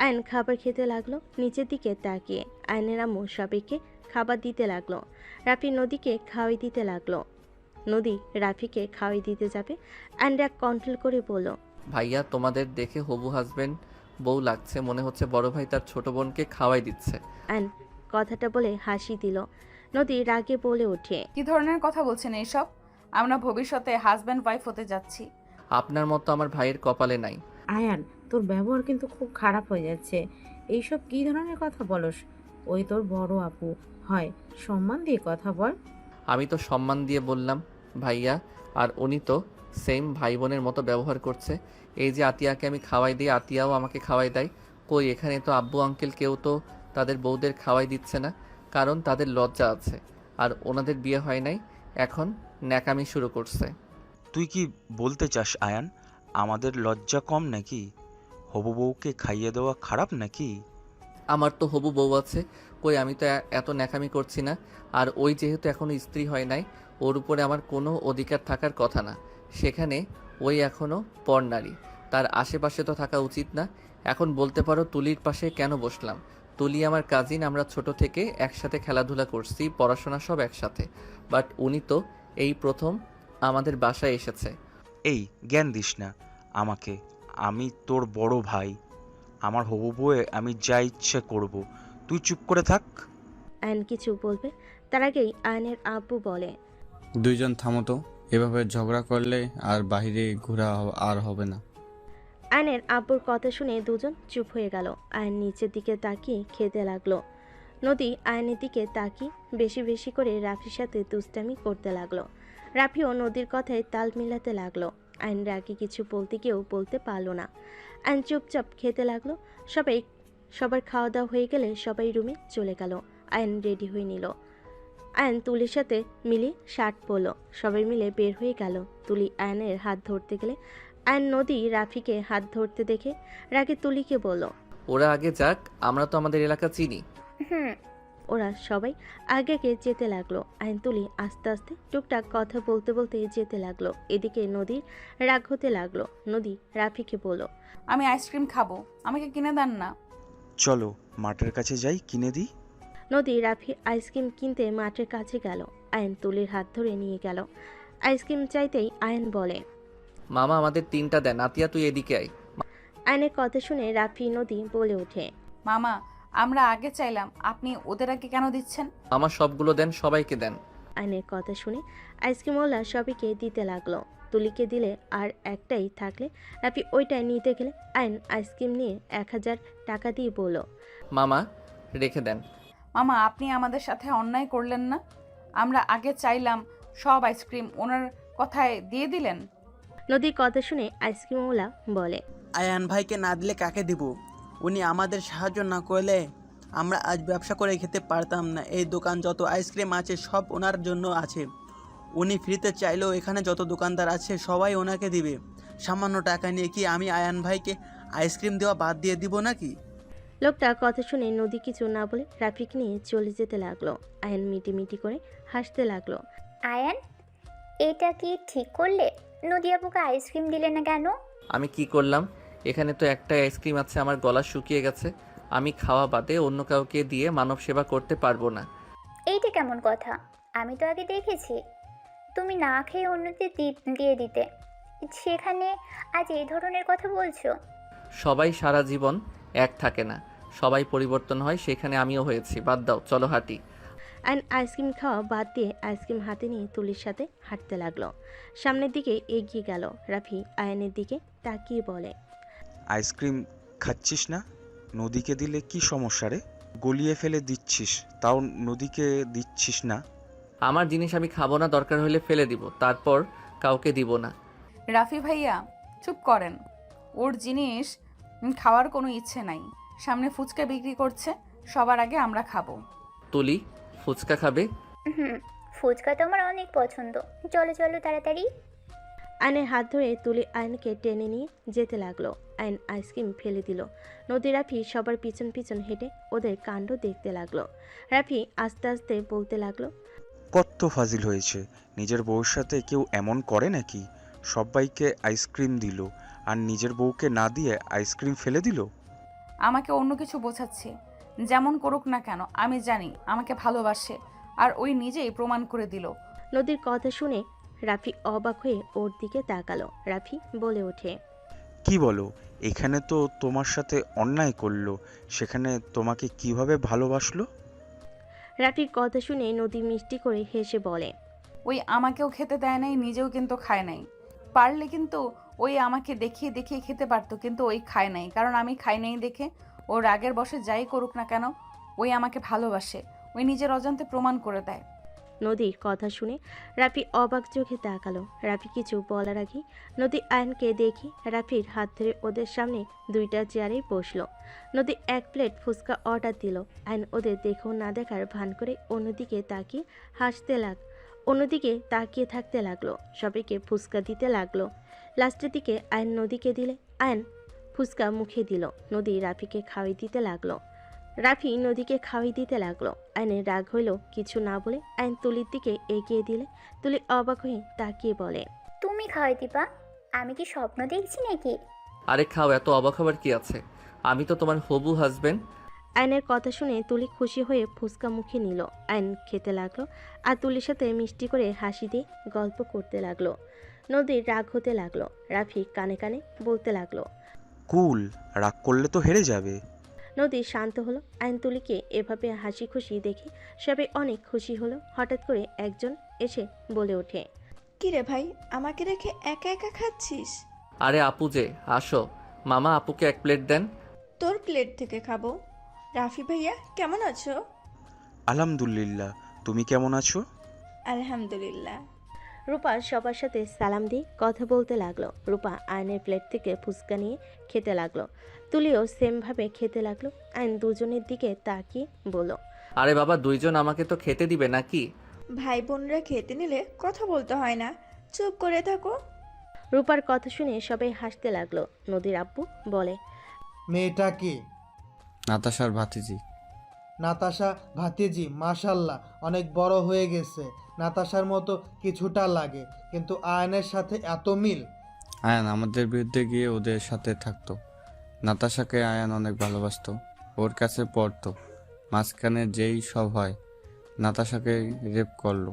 আয়ন খাবার খেতে লাগলো নিচের দিকে তাকিয়ে। আয়নের আম্মু সবাইকে খাবার দিতে লাগলো। রাফি নদীকে খাওয়াই দিতে লাগলো। নদী রাফিকে খাওয়াই দিতে যাবে। আয়ন রাগ কন্ট্রোল করে বলল, ভাইয়া, তোমাদের দেখে হবু হাজবেন্ড বউ লাগছে, মনে হচ্ছে বড় ভাই তার ছোট বোনকে খাওয়াই দিচ্ছে। আয়ন কথাটা বলে হাসি দিল। নদী রাগে বলে ওঠে, কি ধরনের কথা বলছেন এইসব? আমরা ভবিষ্যতে হাজব্যান্ড ওয়াইফ হতে যাচ্ছি। আপনার মতো আমার ভাইয়ের কপালে নাই। আয়ান, তোর ব্যবহার কিন্তু খুব খারাপ হয়ে যাচ্ছে। এইসব কী ধরনের কথা বলস? ওই তোর বড় আপু হয়, সম্মান দিয়ে কথা বল। আমি তো সম্মান দিয়ে বললাম ভাইয়া, আর উনি তো সেম ভাই বোনের মতো ব্যবহার করছে। এই যে আতিয়াকে আমি খাওয়াই দিই, আতিয়াও আমাকে খাওয়াই দেয়। কই, এখানে তো আব্বু আঙ্কেল কেউ তো তাদের বউদের খাওয়াই দিচ্ছে না, কারণ তাদের লজ্জা আছে, আর ওনাদের বিয়ে হয় নাই, এখন ন্যাকামি শুরু করছে। তুই কি বলতে চাস আয়ান, আমাদের লজ্জা কম নাকি? হবু বউকে খাইয়ে দেওয়া খারাপ নাকি? আমার তো হবু বউ আছে, কই আমি তো এত ন্যাকামি করছি না। আর ওই যেহেতু এখনও স্ত্রী হয় নাই, ওর উপরে আমার কোনো অধিকার থাকার কথা না। সেখানে ওই এখনও পরনারী, তার আশেপাশে তো থাকা উচিত না। এখন বলতে পারো তুলির পাশে কেন বসলাম? তুলি আমার কাজিন, আমরা ছোট থেকে একসাথে খেলাধুলা করছি, পড়াশোনা সব একসাথে। বাট উনি তো এই প্রথম আমাদের বাসায় এসেছে। এই জ্ঞান দিস না আমাকে, আমি তোর বড় ভাই। আমার হবু বউয়ে আমি যা ইচ্ছে করব, তুই চুপ করে থাক। আয়ন কিছু বলবে তার আগেই আয়নের আব্বু বলে, দুইজন থামো তো, এভাবে ঝগড়া করলে আর বাইরে ঘোরা আর হবে না। আয়নের আব্বুর কথা শুনে দুজন চুপ হয়ে গেল। আয়ন নিচের দিকে তাকিয়ে খেতে লাগলো। নদী আয়নের দিকে তাকিয়ে বেশি বেশি করে রাফির সাথে দুষ্টামি করতে লাগলো। রাফিও নদীর কথায় তাল মিলাতে লাগলো। আয়ন রাগে কিছু বলতে গিয়েও বলতে পারলো না। আয়ন চুপচাপ খেতে লাগলো। সবার খাওয়া দাওয়া হয়ে গেলে সবাই রুমে চলে গেল। আয়ন রেডি হয়ে নিল। আয়ন তুলির সাথে মিলে শার্ট পরলো। সবাই মিলে বের হয়ে গেল। তুলি আয়নের হাত ধরতে গেলে আয়ন নদী রাফিকে হাত ধরতে দেখে রাগে তুলিকে বলল, ওরা আগে যাক, আমরা তো আমাদের এলাকা চিনি। ওরা সবাই আগে যেতে লাগলো। আয়ন তুলি আস্তে আস্তে টুকটাক কথা বলতে বলতে যেতে লাগলো। এদিকে নদীর রাগ হতে লাগলো। নদী রাফিকে বলল, আমি আইসক্রিম খাবো, আমাকে কিনে দেন না। চলো মাঠের কাছে যাই, কিনে দিই। নদী রাফি আইসক্রিম কিনতে মাঠের কাছে গেল। আয়ন তুলির হাত ধরে নিয়ে গেল। আইসক্রিম চাইতেই আয়ন বলে, মামা আমাদের 3টা দেন, আতিয়া তুই এদিকে আয়। আয়নের কথা শুনে রাফি নদী বলে ওঠে, মামা আমরা আগে চাইলাম, আপনি ওদের আগে কেন দিচ্ছেন? মামা সবগুলো দেন, সবাইকে দেন। আয়নের কথা শুনে আইসক্রিমওয়ালা সবাইকে দিতে লাগলো। তুলিকে দিলে আর একটাই থাকলে রাফি ওইটাই নিতে গেলে আয়ন আইসক্রিম নিয়ে 1000 টাকা দিয়ে বলল, মামা রেখে দেন। মামা আপনি আমাদের সাথে অন্যায় করলেন না? আমরা আগে চাইলাম, সব আইসক্রিম ওনার কথায় দিয়ে দিলেন। নদীর কথা শুনে আইসক্রিমওয়ালা বলে, আয়ান ভাইকে না দিলে কাকে দিব? উনি আমাদের সাহায্য না করলে আমরা আজ ব্যবসা করে খেতে পারতাম না। এই দোকান যত আইসক্রিম আছে সব ওনার জন্য আছে। উনি ফ্রিতে চাইলেও এখানে যত দোকানদার আছে সবাই ওনাকে দিবে। সামান্য টাকা নিয়ে কি আমি আয়ান ভাইকে আইসক্রিম দেওয়া বাদ দিয়ে দিব নাকি? লোকটা কথা শুনে নদী কিছু না বলে রাফিক নিয়ে চলে যেতে লাগলো। আয়ন মিটি করে হাসতে লাগলো। আয়ান, এটা কি ঠিক করলে? নদী আপুকে আইসক্রিম দিলে না কেন? আমি কি করলাম? এখানে তো একটাই আইসক্রিম আছে, আমার গলা শুকিয়ে গেছে। আমি খাওয়া বাদে অন্য কাউকে দিয়ে মানব সেবা করতে পারবো না। এইটা কেমন কথা? আমি তো আগে দেখেছি তুমি না খেয়ে অন্যদের দিয়ে দিতে, সেখানে আজ এই ধরনের কথা বলছো? সবাই সারা জীবন এক থাকে না, সবাই পরিবর্তন হয়, সেখানে আমিও হয়েছি। বাদ দাও, চলো হাঁটি। আয়ন আইসক্রিম খাওয়া বাদ দিয়ে আইসক্রিম হাতে নিয়ে তুলির সাথে হাঁটতে লাগলো। সামনের দিকে এগিয়ে গেল। রাফি আয়নের দিকে তাকিয়ে বলে, আইসক্রিম খাচ্ছিস না? নদীকে দিলে কি সমস্যা রে? গলিয়ে ফেলে দিচ্ছিস, তাও নদীকে দিচ্ছিস না। আমার জিনিস আমি খাবো না, দরকার হলে ফেলে দিব, তারপর কাউকে দিব না। রাফি ভাইয়া চুপ করেন, ওর জিনিস খাওয়ার কোনো ইচ্ছে নাই। সামনে ফুচকা বিক্রি করছে, সবার আগে আমরা খাবো। তুলি ফুচকা খাবে? হুম, ফুচকা তো আমার অনেক পছন্দ। চলো চলো তাড়াতাড়ি। আয়নের হাত ধরে তুলি আয়নকে টেনে নিয়ে যেতে লাগলো। আয়ন আইসক্রিম ফেলে দিল। নদী রাফি সবার পিছন পিছন হেঁটে ওদের কাণ্ড দেখতে লাগলো। রাফি আস্তে আস্তে বলতে লাগলো, কত ফাজিল হয়েছে! নিজের বউর সাথে কেউ এমন করে নাকি? সবাইকে আইসক্রিম দিল আর নিজের বউকে না দিয়ে আইসক্রিম ফেলে দিল। আমাকে অন্য কিছু বোঝাচ্ছে। যেমন করুক না কেন, আমি জানি আমাকে ভালোবাসে, আর ওই নিজেই প্রমাণ করে দিল। নদীর কথা শুনে রাফি অবাক হয়ে ওর দিকে তাকালো। রাফি বলে ওঠে, কি বলো? এখানে তো তোমার সাথে অন্যায় করলো, সেখানে তোমাকে কিভাবে ভালোবাসলো? রাফির কথা শুনে নদী মিষ্টি করে হেসে বলে, ওই আমাকেও খেতে দেয় নাই, নিজেও কিন্তু খায় নাই। পারলে কিন্তু ওই আমাকে দেখিয়ে দেখিয়ে খেতে পারতো, কিন্তু ওই খায় নাই। কারণ আমি খাই নাই দেখে ও রাগের বশে যাই করুক না কেন, ওই আমাকে ভালোবাসে। ওই নিজের অজান্তে প্রমাণ করে দেয়। নদীর কথা শুনে রাফি অবাক চোখে তাকালো। রাফি কিছু বলার আগে নদী আয়নকে দেখি রাফির হাত ধরে ওদের সামনে 2টা চেয়ারে বসলো। নদী 1 প্লেট ফুচকা অর্ডার দিল। আয়ন ওদের দেখেও না দেখার ভান করে অন্যদিকে তাকিয়ে থাকতে লাগলো। সবাইকে ফুচকা দিতে লাগলো। লাস্টের দিকে আয়ন নদীকে দিলে আয়ন ফুচকা মুখে দিল। নদী রাফিকে খাওয়াই দিতে লাগলো। রাফি নদীকে খাওয়াই দিতে লাগলো। আয়নের রাগ হইল, কিছু না বলে আয়ন তুলির দিকে এগিয়ে দিলে তুলি অবাক হয়ে তাকিয়ে বলে, তুমি খাওয়াই দিবা? আমি কি স্বপ্ন দেখছি নাকি? আরে খাও, এত অবাক হবার কি আছে? আমি তো তোমার হবু হাজবেন্ড। আয়নের কথা শুনে তুলি খুশি হয়ে ফুচকা মুখে নিল। আয়ন খেতে লাগলো আর তুলির সাথে মিষ্টি করে হাসি দিয়ে গল্প করতে লাগলো। নদীর রাগ হতে লাগলো। রাফি কানে কানে বলতে লাগলো, কুল, রাগ করলে তো হেরে যাবে। নদী শান্ত হলো। আয়ন তুলিকে এভাবে হাসি খুশি দেখে সবাই অনেক খুশি হলো। হঠাৎ করে একজন এসে বলে ওঠে, কিরে ভাই, আমাকে রেখে একা একা খাচ্ছিস? আরে আপু যে, আসো। মামা আপুকে 1 প্লেট দেন। তোর প্লেট থেকে খাবো। রাফি ভাইয়া কেমন আছো? আলহামদুলিল্লাহ, তুমি কেমন আছো? আলহামদুলিল্লাহ। রূপা সবার সাথে সালাম দিয়ে কথা বলতে লাগলো। রূপা আয়নের প্লেট থেকে ফুচকা নিয়ে খেতে লাগলো। তুলিও সেমভাবে খেতে লাগলো। আয়ন দুজনের দিকে তাকিয়ে বলল, আরে বাবা, 2জন আমাকে তো খেতে দিবে নাকি? ভাই বোনরা খেতে নিলে কথা বলতে হয় না, চুপ করে থাকো। রূপার কথা শুনে সবাই হাসতে লাগলো। নদীর আব্বু বলে, মেয়েটা কি? নাতাশার ভাতিজি। নাতাশা ভাতিজি? মাশাল্লাহ, অনেক বড় হয়ে গেছে। নাতাশার মতো কিছুটা লাগে, কিন্তু আয়নের সাথে এত মিল। আয়ান আমাদের বিরুদ্ধে গিয়ে ওদের সাথে থাকতো। নাতাশাকে আয়ান অনেক ভালোবাসতো, ওর কাছে পড়তো। মাঝখানে যেই সব হয়, নাতাশাকে রেপ করলো,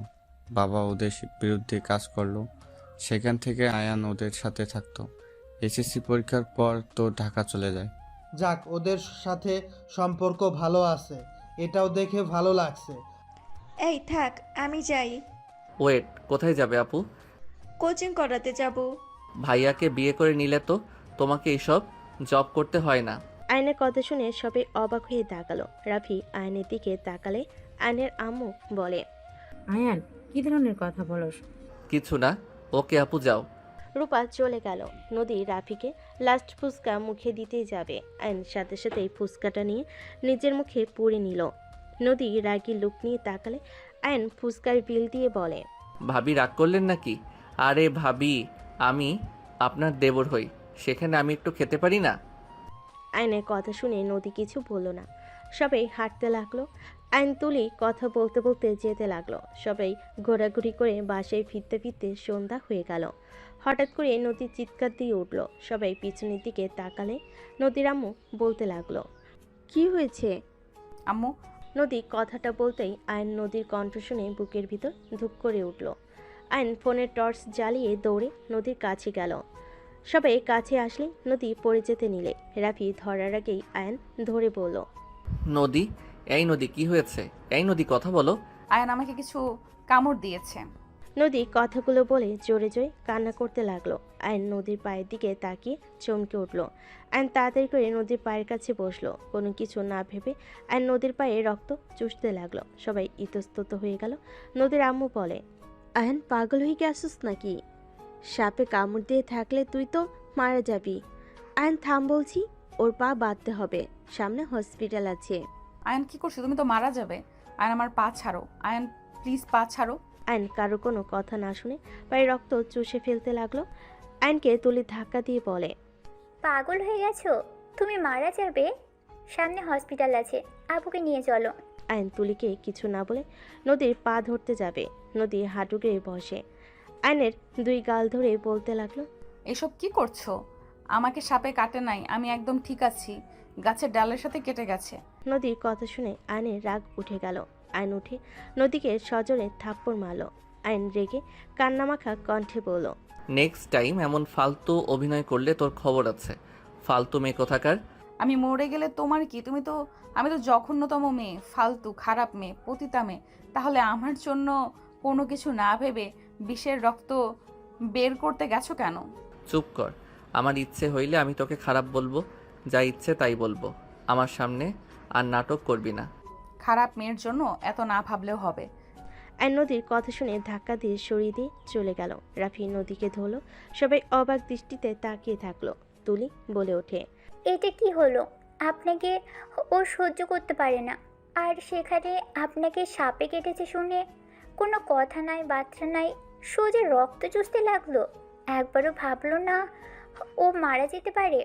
বাবা ওদের বিরুদ্ধে কাজ করলো, সেখান থেকে আয়ান ওদের সাথে থাকতো। এসএসসি পরীক্ষার পর তো ঢাকা চলে যায়। যাক, ওদের সাথে সম্পর্ক ভালো আছে, এটাও দেখে ভালো লাগছে। এই থাক, আমি যাই। ওয়েট, কোথায় যাবে আপু? কোচিং করাতে যাব। ভাইয়াকে বিয়ে করে নিলে তো তোমাকে এসব জব করতে হয় না। আয়নের কথা শুনে সবাই অবাক হয়ে তাকালো। রাফি আয়নের দিকে তাকালে আয়নের আম্মু বলে, আয়ান, কি ধরনের কথা বলস? কিছু না, ওকে আপু যাও। রূপা চলে গেল। নদী রাফিকে লাস্ট ফুচকা মুখে দিতেই যাবে। আয়ন সাথে সাথে ফুচকাটা নিয়ে নিজের মুখে পুরে নিল। নদী রাগী লুক নিয়ে তাকালে আয়ন ফুচকার বিল দিয়ে বলে, ভাবি রাগ করলেন নাকি? আরে ভাবি, আমি আপনার দেবর হই, সেখানে আমি একটু খেতে পারি না? আয়নের কথা শুনে নদী কিছু বলল না। সবাই হাঁটতে লাগলো। আইন তুলি কথা বলতে বলতে যেতে লাগলো। সবাই ঘোরাঘুরি করে বাসায় ফিরতে ফিরতে সন্ধ্যা হয়ে গেল। হঠাৎ করে নদী চিৎকার দিয়ে উঠল। সবাই পিছনের দিকে তাকালে নদীর আম্মু বলতে লাগলো, কি হয়েছে আম্মু? নদী কথাটা বলতেই আয়ন নদীর কণ্ঠ শুনে বুকের ভিতর ধুপ করে উঠল। আয়ন ফোনের টর্চ জ্বালিয়ে দৌড়ে নদীর কাছে গেল। সবাই কাছে আসলে নদী পড়ে যেতে নিলে রাফি ধরার আগেই আয়ন ধরে বলল, নদী, এই নদী, কি হয়েছে? এই নদী, কথা বলো। আয়ান আমাকে কিছু কামড় দিয়েছে। নদী কথাগুলো বলে জোরে জোরে কান্না করতে লাগলো। আয়ন নদীর পায়ের দিকে তাকিয়ে চমকে উঠল। আয়ন তাড়াতাড়ি করে নদীর পায়ের কাছে বসলো। কোনো কিছু না ভেবে আয়ন নদীর পায়ে রক্ত চুষতে লাগলো। সবাই ইতস্তত হয়ে গেল। নদীর আম্মু বলে, আয়ন পাগল হয়ে গেছিস নাকি? সাপে কামড় দিয়ে থাকলে তুই তো মারা যাবি। আয়ন থাম বলছি, ওর পা বাঁধতে হবে, সামনে হসপিটাল আছে। আয়ান কি করছো? তুমি তো মারা যাবে। আয়ান আমার পা ছাড়ো। আয়ান প্লিজ পা ছাড়ো। আয়ন কারো কোনো কথা না শুনে পায়ে রক্ত চুষে ফেলতে লাগলো। আয়নকে তুলি ধাক্কা দিয়ে বলে, পাগল হয়ে গেছো? তুমি মারা যাবে? সামনে হসপিটাল আছে, আপুকে নিয়ে চলো। আয়ন তুলিকে কিছু না বলে নদীর পা ধরতে যাবে। নদী হাঁটু গেড়ে বসে আয়নের দুই গাল ধরে বলতে লাগলো, এসব কি করছো? আমাকে সাপে কাটে নাই, আমি একদম ঠিক আছি। গাছের ডালের সাথে কেটে গেছে। নদীর কথা শুনে আয়নের রাগ উঠে গেল। আয়ন উঠে নদীকে সজোরে থাপ্পড় মারল। আয়ন রেগে কান্নামাখা কণ্ঠে বলল, নেক্সট টাইম এমন ফালতু অভিনয় করলে তোর খবর আছে। ফালতু মেয়ে কোথাকার। আমি মরে গেলে তোমার কি? আমি তো জঘন্যতম মেয়ে, ফালতু খারাপ মেয়ে, পতিতা মেয়ে। তাহলে আমার জন্য কোনো কিছু না ভেবে বিষের রক্ত বের করতে গেছো কেন? চুপ কর। আমার ইচ্ছে হইলে আমি তোকে খারাপ বলবো, যা ইচ্ছে তাই বলবো। আমার সামনে আর নাটক করবি না। খারাপ মেয়ের জন্য এত না ভাবলেও হবে। আয়ন নদীর কথা শুনে ধাক্কা দিয়ে সরিয়ে দিয়ে চলে গেল। রাফি নদীকে ধরলো। সবাই অবাক দৃষ্টিতে তাকিয়ে থাকলো। তুলি বলে ওঠে, এটা কি হলো? আপনাকে ও সহ্য করতে পারে না, আর সেখানে আপনাকে সাপে কেটেছে শুনে কোনো কথা নাই, বার্তা নাই, সোজা রক্ত চুষতে লাগলো। একবারও ভাবলো না ও মারা যেতে পারে?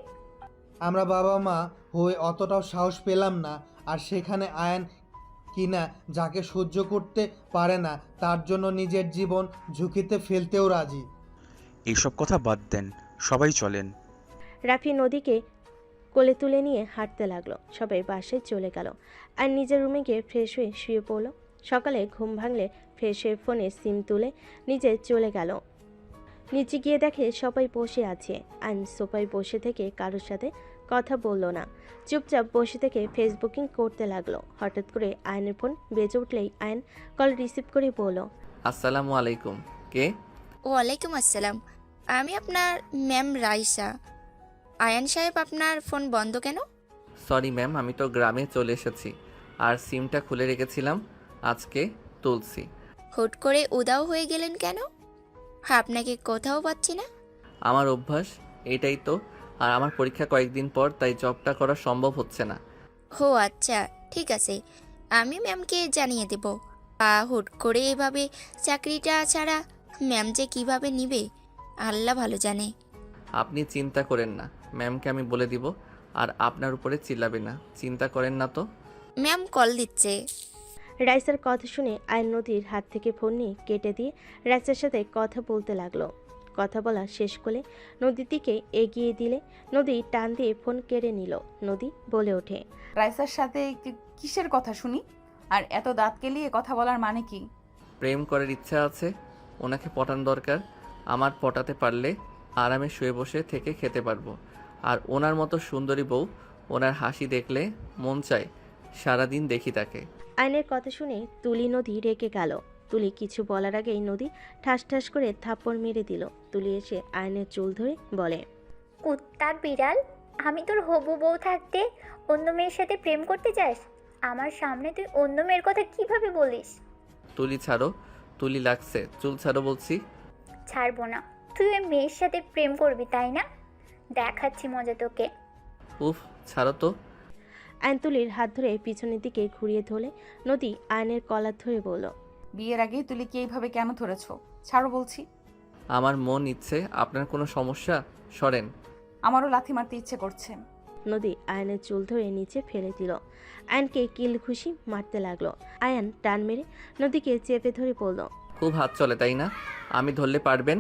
আমরা বাবা মা হয়ে অতটাও সাহস পেলাম না, আর সেখানে আয়ান কিনা যাকে সহ্য করতে পারে না তার জন্য নিজের জীবন ঝুঁকিতে ফেলতেও রাজি। এইসব কথা বাদ দেন, সবাই চলেন। রাফি নদীকে কোলে তুলে নিয়ে হাঁটতে লাগলো। সবাই বাসায় চলে গেল। আর নিজের রুমে গিয়ে ফ্রেশ হয়ে শুয়ে পড়লো। সকালে ঘুম ভাঙলে ফ্রেশ হয়ে ফোনে সিম তুলে নিজে চলে গেল। নিচে গিয়ে দেখে সবাই বসে আছে। আইন সোফায় বসে থেকে কারোর সাথে কথা বলল না, চুপচাপ বসে থেকে ফেসবুকিং করতে লাগলো। হঠাৎ করে আয়নের ফোন বেজে উঠলেই আয়ন কল রিসিভ করে বলল, আসসালামু আলাইকুম। কে? ওয়ালাইকুম আসসালাম, আমি আপনার ম্যাম রাইসা। আয়ান সাহেব, আপনার ফোন বন্ধ কেন? সরি ম্যাম, আমি তো গ্রামে চলে এসেছি আর সিমটা খুলে রেখেছিলাম, আজকে তুলছি। হুট করে উদাও হয়ে গেলেন কেন? আপনাকে কোথাও পাচ্ছি না। আমার অভ্যাস এটাই তো, আর আমার পরীক্ষা কয়েকদিন পর, তাই জবটা করা সম্ভব হচ্ছে না। ও আচ্ছা, ঠিক আছে, আমি ম্যামকে জানিয়ে দেব। হুট করে এভাবে চাকরিটা ছাড়া ম্যাম যে কিভাবে নিবে আল্লাহ ভালো জানে। আপনি চিন্তা করেন না, ম্যামকে আমি বলে দিব, আর আপনার উপরে চিল্লাবে না, চিন্তা করেন না তো। ম্যাম কল দিচ্ছে। রাইসার কথা শুনে আয়ন নদীর হাত থেকে ফোন নিয়ে কেটে দিয়ে রাইসার সাথে কথা বলতে লাগলো। কথা বলা শেষ করে নদীর দিকে এগিয়ে দিলে নদী টান দিয়ে ফোন কেড়ে নিল। নদী বলে ওঠে, রাইসার সাথে কিসের কথা শুনি? আর এত দাঁত কেলিয়ে কথা বলার মানে কি? প্রেম করার ইচ্ছা আছে, ওনাকে পটান দরকার। আমার পটাতে পারলে আরামে শুয়ে বসে থেকে খেতে পারবো। আর ওনার মতো সুন্দরী বউ, ওনার হাসি দেখলে মন চায় সারাদিন দেখি তাকে। আয়নের কথা শুনে তুলি নদী রেগে গেল। তুলি কিছু বলার আগেই নদী ঠাস ঠাস করে থাপ্পড় মেরে দিল। তুলি এসে আয়নের চুল ধরে বলে, কুত্তার বিড়াল, আমি তোর হবু বউ থাকতে অন্য মেয়ের সাথে প্রেম করতে চাস? আমার সামনে তুই অন্য মেয়ের কথা কিভাবে বলিস? তুলি ছাড়ো, তুলি লাগছে, চুল ছাড়ো বলছি। ছাড়বো না। তুই ওই মেয়ের সাথে প্রেম করবি তাই না? দেখাচ্ছি মজা তোকে। উফ, ছাড়ো তো। আয়ন তুলির হাত ধরে পিছনের দিকে ঘুরিয়ে ধরলে নদী আয়নের কলার ধরে বলল, বিয়ের আগেই তুলি কি এইভাবে কেন ধরেছ? ছাড়ো বলছি। আমার মন ইচ্ছে, আপনার কোনো সমস্যা? সরেন। আমারও লাথি মারতে ইচ্ছে করছে। নদী আয়নের চুল ধরে নিচে ফেলে দিল। আয়নকে কিল ঘুষি মারতে লাগলো। আয়ন টান মেরে নদীকে চেপে ধরে বলল, খুব হাত চলে তাই না? আমি ধরলে পারবেন?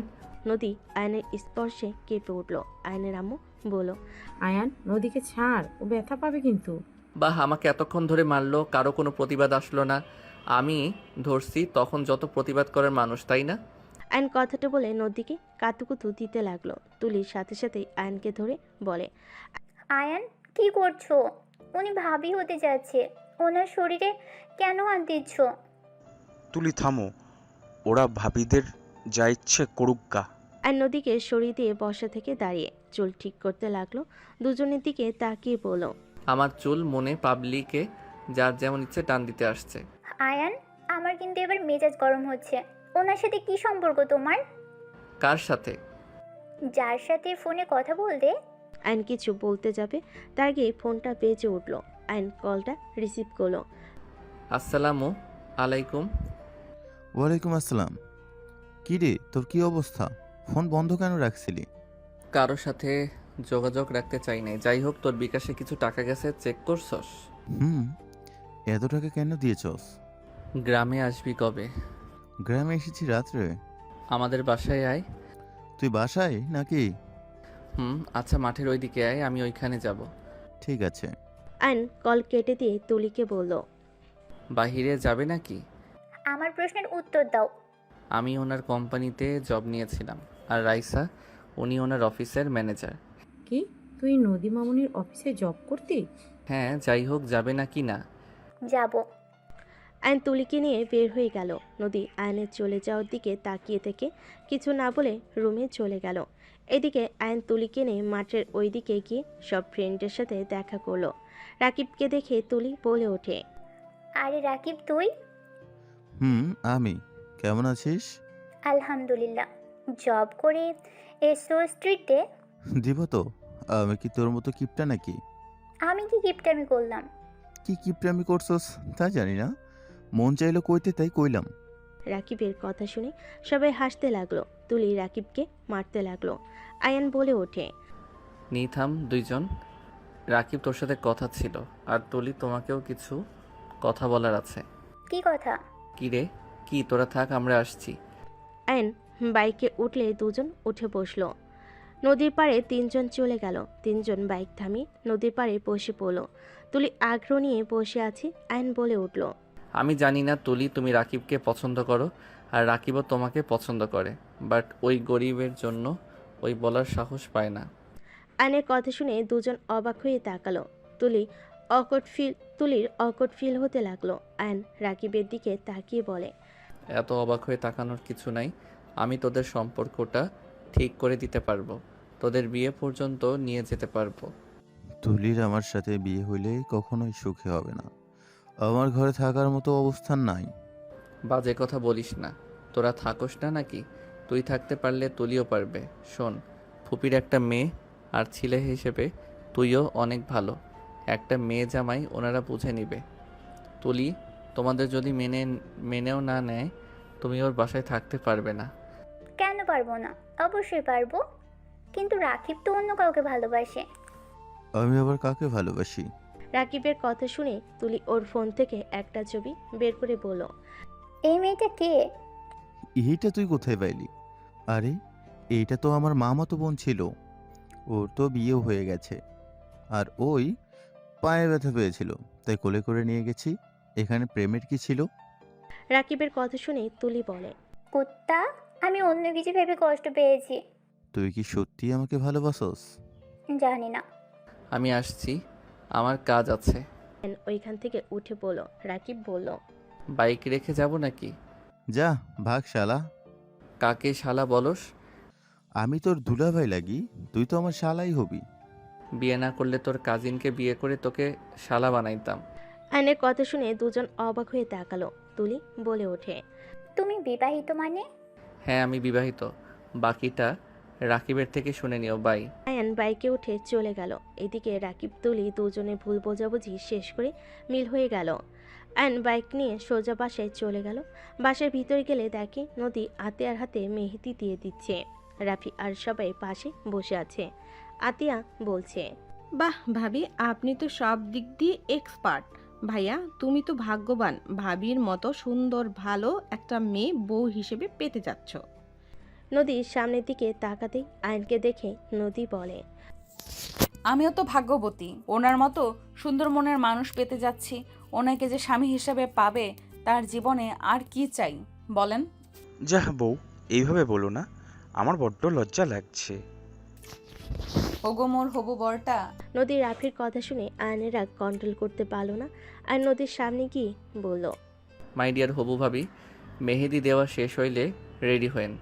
নদী আয়নের স্পর্শে কেঁপে উঠল। আয়নের আম্মু বলল, আয়ান নদীকে ছাড়, ও ব্যথা পাবে কিন্তু। বাহ, আমাকে এতক্ষণ ধরে মারলো, কারো কোনো প্রতিবাদ আসলো না। আমি ধরছি তখন যত প্রতিবাদ করার মানুষ, তাই না? আয়ন কথাটা বলে নদীকে কাতুকুতু দিতে লাগলো। তুলির সাথে সাথেই আয়নকে ধরে বলে, আয়ান, কি করছো? উনি ভাবি হতে যাচ্ছে, ওনার শরীরে কেন হাত দিচ্ছ? তুলি থামো, ওরা ভাবিদের যা ইচ্ছে করুক গা। আর নদীকে সরিয়ে দিয়ে বসা থেকে দাঁড়িয়ে চুল ঠিক করতে লাগলো। দুজনের দিকে তাকিয়ে বলল, আমার চুল মনে পাবলিকে যার যেমন ইচ্ছে টান দিতে আসছে। আয়ান, আমার কিন্তু এবার মেজাজ গরম হচ্ছে। ওনার সাথে কি সম্পর্ক তোমার? কার সাথে? যার সাথে ফোনে কথা বলতে। আইন কিছু বলতে যাবে তার আগে ফোনটা বেজে উঠল। আইন কলটা রিসিভ করলো। আসসালামু আলাইকুম। ওয়ালাইকুম আসসালাম। কি রে, তোর কি অবস্থা? ফোন বন্ধ কেন রাখছিলি? কারোর সাথে যোগাযোগ রাখতে চাই নাই। যাই হোক, তোর বিকাশে কিছু টাকা গেছে, চেক করছস? এত টাকা কেন দিয়েছস? গ্রামে আসবি কবে? গ্রামে এসেছি রাত্রে। আমাদের বাসায় আয়। তুই বাসায় নাকি? আচ্ছা, মাঠের ওইদিকে আয়, আমি ওইখানে যাব। ঠিক আছে। আইন কল কেটে দিয়ে তুলিকে বলল, বাহিরে যাবে নাকি? আমার প্রশ্নের উত্তর দাও। আমি ওনার কোম্পানিতে জব নিয়েছিলাম, আর রাইসা উনি ওনার অফিসের ম্যানেজার। কি, তুই নদী মামুনির অফিসে জব করতি? হ্যাঁ, যাই হোক, যাবে নাকি না? যাব। আইন তুলিকে নিয়ে বের হয়ে গেল। নদী আয়নের চলে যাওয়ার দিকে তাকিয়ে থেকে কিছু না বলে রুমে চলে গেল। এদিকে আয়ন তুলিকে নিয়ে মাঠের ওই দিকে গিয়ে সব ফ্রেন্ডের সাথে দেখা করলো। রাকিবকে দেখে তুলি বলে ওঠে, আরে রাকিব, তুই? আমি। কেমন আছিস? আলহামদুলিল্লাহ। জব করে এসো স্ট্রিটে? দিব তো। আমি কি তোর মতো কিপটা নাকি? আমি কি গিফটামি করলাম? কি কিপটামি করছস তা জানি না, মন চাইলো কইতে তাই কইলাম। রাকিবের কথা শুনে সবাই হাসতে লাগলো। তুলি রাকিবকে মারতে লাগলো। আয়ান বলে ওঠে, নিথাম দুইজন। রাকিব, তোর সাথে কথা ছিল, আর তুলি তোমাকেও কিছু কথা বলার আছে। কি কথা? কি রে? কি, তোরা থাক, আমরা আসছি। আয়ন বাইকে উঠলে দুজন উঠে বসলো। নদীর পাড়ে তিনজন চলে গেল। তিনজন বাইক থামিয়ে নদীর পাড়ে বসে পড়ল। তুলি আগ্রহ নিয়ে বসে আছে। আয়ন বলে উঠল, আমি জানি না তুলি, তুমি রাকিবকে পছন্দ করো, আর রাকিবও তোমাকে পছন্দ করে, বাট ওই গরিবের জন্য ওই বলার সাহস পায় না। আয়নের কথা শুনে দুজন অবাক হয়ে তাকালো। তুলির অকট ফিল হতে লাগলো। আয়ন রাকিবের দিকে তাকিয়ে বলে, এত অবাক হয়ে তাকানোর কিছু নাই। আমি তোদের সম্পর্কটা ঠিক করে দিতে পারবো, তোদের বিয়ে পর্যন্ত নিয়ে যেতে পারবো। তুলির আমার সাথে বিয়ে হইলে কখনোই সুখী হবে না। আমার ঘরে থাকার মতো অবস্থান নাই। বাজে কথা বলিস না। তোরা থাকোস না নাকি? তুই থাকতে পারলে তুলিও পারবে। শোন, ফুপির একটা মেয়ে, আর ছেলে হিসেবে তুইও অনেক ভালো। একটা মেয়ে জামাই ওনারা বুঝে নিবে। তুলি, তোমাদের যদি মেনেও না নেয়, তুমি ওর বাসায় থাকতে পারবে না। কেন পারবো না? অবশ্যই পারবো, কিন্তু রাকিব তো অন্য কাউকে ভালোবাসে। আমি আবার কাকে ভালোবাসি? রাকিবের কথা শুনে তুলি ওর ফোন থেকে একটা ছবি বের করে বলল, এই মেয়েটা কে? এইটা তুই কোথায় পাইলি? আরে, এইটা তো আমার মামাতো বোন ছিল, ওর তো বিয়েও হয়ে গেছে। আর ওই পায়ে ব্যথা পেয়েছিল, তাই কোলে করে নিয়ে গেছি। এখানে প্রেমের কি ছিল? রাকিবের কথা শুনে তুলি বলে, কুত্তা, আমি অন্য কিছু ভেবে কষ্ট পেয়েছি। তুই কি সত্যি আমাকে ভালোবাসস? জানি না। আমি আসছি, আমার কাজ আছে। আয়ান ওইখান থেকে উঠে বলল। রাকিব বলল, বাইক রেখে যাব নাকি? যা ভাগ শালা। কাকে শালা বলস? আমি তোর দুলাভাই লাগি, তুই তো আমার শালাই হবি। বিয়ে না করলে তোর কাজিনকে বিয়ে করে তোকে শালা বানাইতাম। আয়নের কথা শুনে দুজন অবাক হয়ে তাকালো। তুলি বলে ওঠে, তুমি বিবাহিত মানে? হ্যাঁ আমি বিবাহিত, বাকিটা রাকিবের থেকে শুনে নিও। বাই। আয়ান বাইকে উঠে চলে গেল। এদিকে রাকিব তুলি দুজনে ভুল বোঝাবুঝি শেষ করে মিল হয়ে গেল। আয়ান বাইক নিয়ে সোজা বাসায় চলে গেল। বাসার ভিতরে গেলে দেখে নদী আতিয়ার হাতে মেহেদি দিয়ে দিচ্ছে। রাফি আর সবাই পাশে বসে আছে। আতিয়া বলছে, বাহ ভাবি, আপনি তো সব দিক দিয়ে এক্সপার্ট। ভাইয়া তুমি তো ভাগ্যবান, ভাবির মতো সুন্দর ভালো একটা মেয়ে বউ হিসেবে পেতে যাচ্ছ। নদীর সামনের দিকে তাকাতেই আয়নকে দেখে নদী বলে, আমিও তো ভাগ্যবতী, ওনার মতো সুন্দর মনের মানুষ পেতে যাচ্ছি। ওনাকে যে স্বামী হিসেবে পাবে, তার জীবনে আর কি চাই বলেন? যাহ বউ, এইভাবে বলো না, আমার বড্ড লজ্জা লাগছে। ওগো মোর হবু বরটা। নদীর রাফির কথা শুনে আয়নের রাগ কন্ট্রোল করতে পারল না। আর নদীর সামনে গিয়ে বলল, মাই ডিয়ার হবু ভাবি, মেহেদি দেওয়া শেষ হইলে রেডি হয়েন।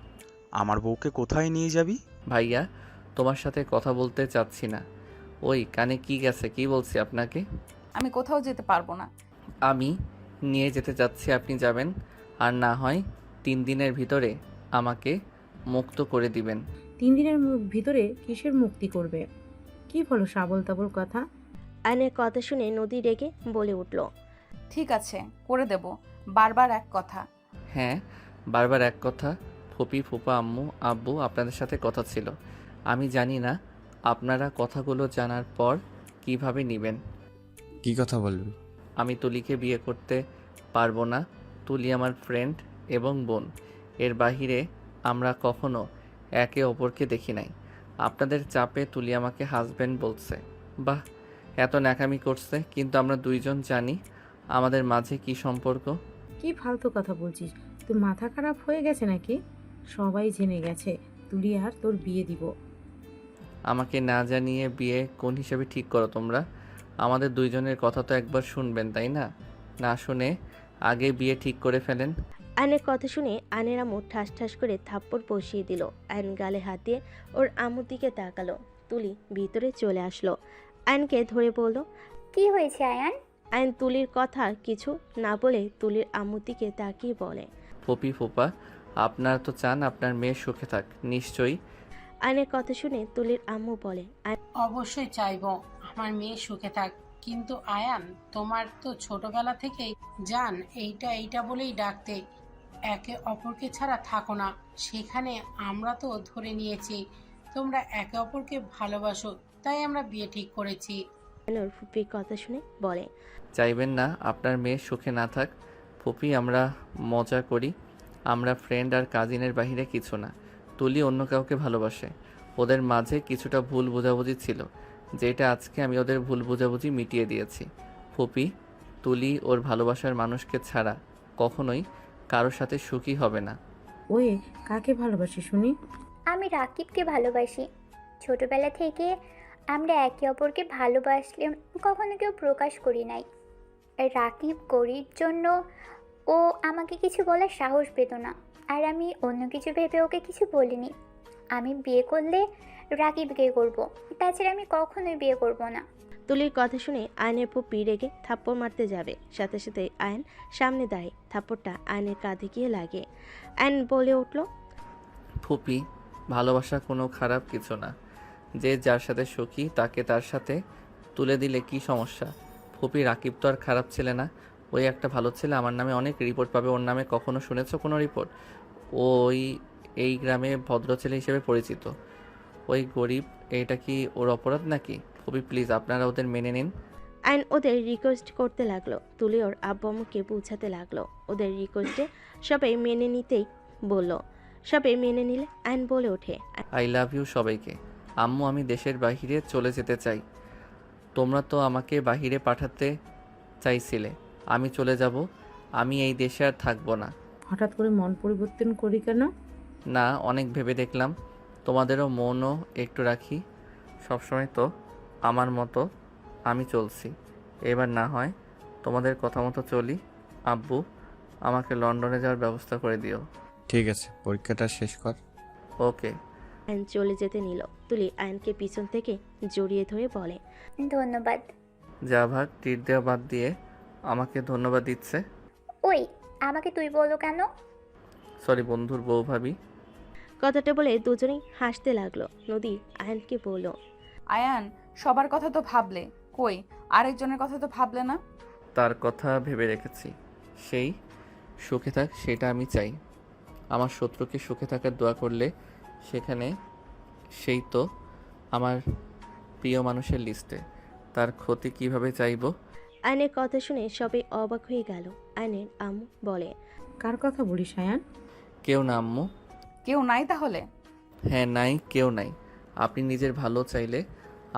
আমার বউকে কোথায় নিয়ে যাবি? ভাইয়া তোমার সাথে কথা বলতে চাচ্ছি না। ওই কানে কি গেছে, কি বলছি আপনাকে? আমি কোথাও যেতে পারবো না। আমি নিয়ে যেতে চাচ্ছি, আপনি যাবেন। আর না হয় 3 দিনের ভিতরে আমাকে মুক্ত করে দিবেন। 3 দিনের ভিতরে কিসের মুক্তি করবে? কি বলো সাবল তাবল কথা? আয়নের কথা শুনে নদী রেগে বলে উঠল, ঠিক আছে, করে দেব। বারবার এক কথা। হ্যাঁ বারবার এক কথা। ফুপি ফুপা আম্মু আব্বু আপনাদের সাথে কথা ছিল। আমি জানি না আপনারা কথাগুলো জানার পর কিভাবে নেবেন। কি কথা বলবি? আমি তুলিকে বিয়ে করতে পারবো না। তুলি আমার ফ্রেন্ড এবং বোন, এর বাহিরে আমরা কখনো একে অপরকে দেখি নাই। আপনাদের চাপে তুলি আমাকে হাজব্যান্ড বলছে। বাহ, এত ন্যাকামি করছে, কিন্তু আমরা দুইজন জানি আমাদের মাঝে কি সম্পর্ক। কি ফালতু কথা বলছিস? তোর মাথা খারাপ হয়ে গেছে নাকি? সবাই জেনে গেছে তুলি আর তোর বিয়ে দিব। আমাকে না জানিয়ে বিয়ে কোন হিসেবে ঠিক করো তোমরা? আমাদের দুইজনের কথা তো একবার শুনবেন, তাই না? না শুনে আগে বিয়ে ঠিক করে ফেলেন। আয়নের কথা শুনে আয়নের আম্মু ঠাস ঠাস করে থাপ্পড় বসিয়ে দিল। আয়ন গালে হাত দিয়ে ওর আম্মুর দিকে তাকালো। তুলি ভিতরে চলে আসলো। আয়নকে ধরে বলল, কি হয়েছে আয়ান? আয়ন তুলির কথা কিছু না বলে তুলির আম্মুর দিকে তাকিয়ে বলে, ফুপি ফুপা, আপনারা তো চান আপনার মেয়ে সুখে থাক নিশ্চয়ই। আয়নের কথা শুনে তুলির আম্মু বলে, অবশ্যই চাইবো আমার মেয়ে সুখে থাক, কিন্তু আয়ান তোমার তো ছোটবেলা থেকেই জান এইটা এইটা বলেই ডাকতে, একে অপরকে ছাড়া থাকো না। সেখানে আমরা তো ধরে নিয়েছি তোমরা একে অপরকে ভালোবাসো, তাই আমরা বিয়ে ঠিক করেছি। আয়নের ফুপির কথা শুনে বলে, চাইবেন না আপনার মেয়ে সুখে না থাক? ফুপি আমরা মজা করি, আমরা ফ্রেন্ড আর কাজিনের বাহিরে কিছু না। তুলি অন্য কাউকে ভালোবাসে, ওদের মাঝে কিছুটা ভুল বোঝাবুঝি ছিল, যেটা আজকে আমি ওদের ভুল বোঝাবুঝি মিটিয়ে দিয়েছি। ফুপি, তুলি ওর ভালোবাসার মানুষকে ছাড়া কখনোই কারোর সাথে সুখী হবে না। ওয়ে কাকে ভালোবাসি শুনি? আমি রাকিবকে ভালোবাসি। ছোটবেলা থেকে আমরা একে অপরকে ভালোবাসলে কখনো কেউ প্রকাশ করি নাই। রাকিব গরিব জন্য ও আমাকে কিছু বলার সাহস পেত না, আর আমি অন্য কিছু ভেবে ওকে কিছু বলিনি। আমি বিয়ে করলে রাকিবকে করব, তাছাড়া আমি কখনোই বিয়ে করব না। তুলির কথা শুনে আয়নের ফুপি রেগে থাপ্পড় মারতে যাবে, সাথে সাথে আয়ন সামনে দাঁড়িয়ে থাপ্পড়টা আয়নের কাঁধে গিয়ে লাগে। আয়ন বলে উঠল, ফুপি, ভালোবাসা কোনো খারাপ কিছু না। যে যার সাথে সুখী তাকে তার সাথে তুলে দিলে কি সমস্যা? ফুপি, রাকিব তো আর খারাপ ছেলে না, ওই একটা ভালো ছেলে। আমার নামে অনেক রিপোর্ট পাবে ওর নামে। কখনো শুনেছো কোনো রিপোর্ট? ওই এই গ্রামে ভদ্র ছেলে হিসেবে পরিচিত। ওই গরিব, এটা কি ওর অপরাধ নাকি? ফুপি প্লিজ আপনারা ওদের মেনে নিন। আয়ন ওদের রিকোয়েস্ট করতে লাগলো। তুলি ওর আব্বু আম্মুকে বোঝাতে লাগলো। ওদের রিকোয়েস্টে সবাই মেনে নিতেই বলল। সবাই মেনে নিলে আয়ন বলে ওঠে, আই লাভ ইউ সবাইকে। আম্মু, আমি দেশের বাইরে চলে যেতে চাই। তোমরা তো আমাকে বাইরে পাঠাতে চাইছিলে। আমি চলে যাব। আমি এই দেশে আর থাকবো না। হঠাৎ করে মন পরিবর্তন করি কেন? না, অনেক ভেবে দেখলাম তোমাদেরও মনও একটু রাখি। সবসময় তো আমার মতো আমি চলছি, এবার না হয় তোমাদের কথা মতো চলি। আব্বু, আমাকে লন্ডনে যাওয়ার ব্যবস্থা করে দিও। ঠিক আছে, পরীক্ষাটা শেষ কর। ওকে। আয়ন চলে যেতে নিল। তুলি আয়নকে পিছন থেকে জড়িয়ে ধরে বলে, ধন্যবাদ। যা ভাগ, টিট দেওয়া বাদ দিয়ে আমাকে ধন্যবাদ দিচ্ছে। ওই, আমাকে তুই বলো কেন? সরি বন্ধুর বউ ভাবি। কথাটা বলে দুজনেই হাসতে লাগলো। নদী আয়নকে বলল, আয়ান, সবার কথা তো ভাবলে, কই আরেকজনের কথা তো ভাবলে না? তার কথা ভেবে রেখেছি। সেই সুখে থাক, সেটা আমি চাই। আমার শত্রুকে সুখে থাকার দোয়া করলে সেখানে সেই তো আমার প্রিয় মানুষের লিস্টে। তার ক্ষতি কিভাবে চাইবো? আয়নের কথা শুনে সবাই অবাক হয়ে গেল। আয়নের আম্মু বলে, কার কথা বলিস আয়ান? কেউ না আম্মু। কেউ নাই তাহলে? হ্যাঁ, নাই, কেউ নাই। আপনি নিজের ভালো চাইলে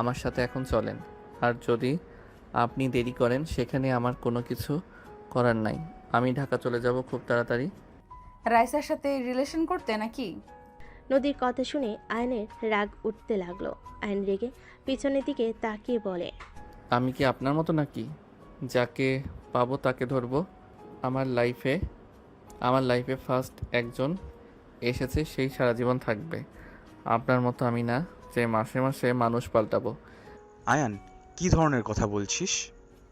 আমার সাথে এখন চলেন। আর যদি আপনি দেরি করেন, সেখানে আমার কোনো কিছু করার নাই। আমি ঢাকা চলে যাব খুব তাড়াতাড়ি। রাইসার সাথে রিলেশন করতে নাকি? নদীর কথা শুনে আয়নের রাগ উঠতে লাগলো। আয়ন রেগে পিছনের দিকে তাকিয়ে বলে, আমি কি আপনার মতো নাকি? যাকে পাবো তাকে ধরবো। আমার লাইফে ফার্স্ট একজন এসেছে, সেই সারা জীবন থাকবে। আপনার মতো আমি না যে মাসে মাসে মানুষ পাল্টাবো। আয়ান, কি ধরনের কথা বলছিস?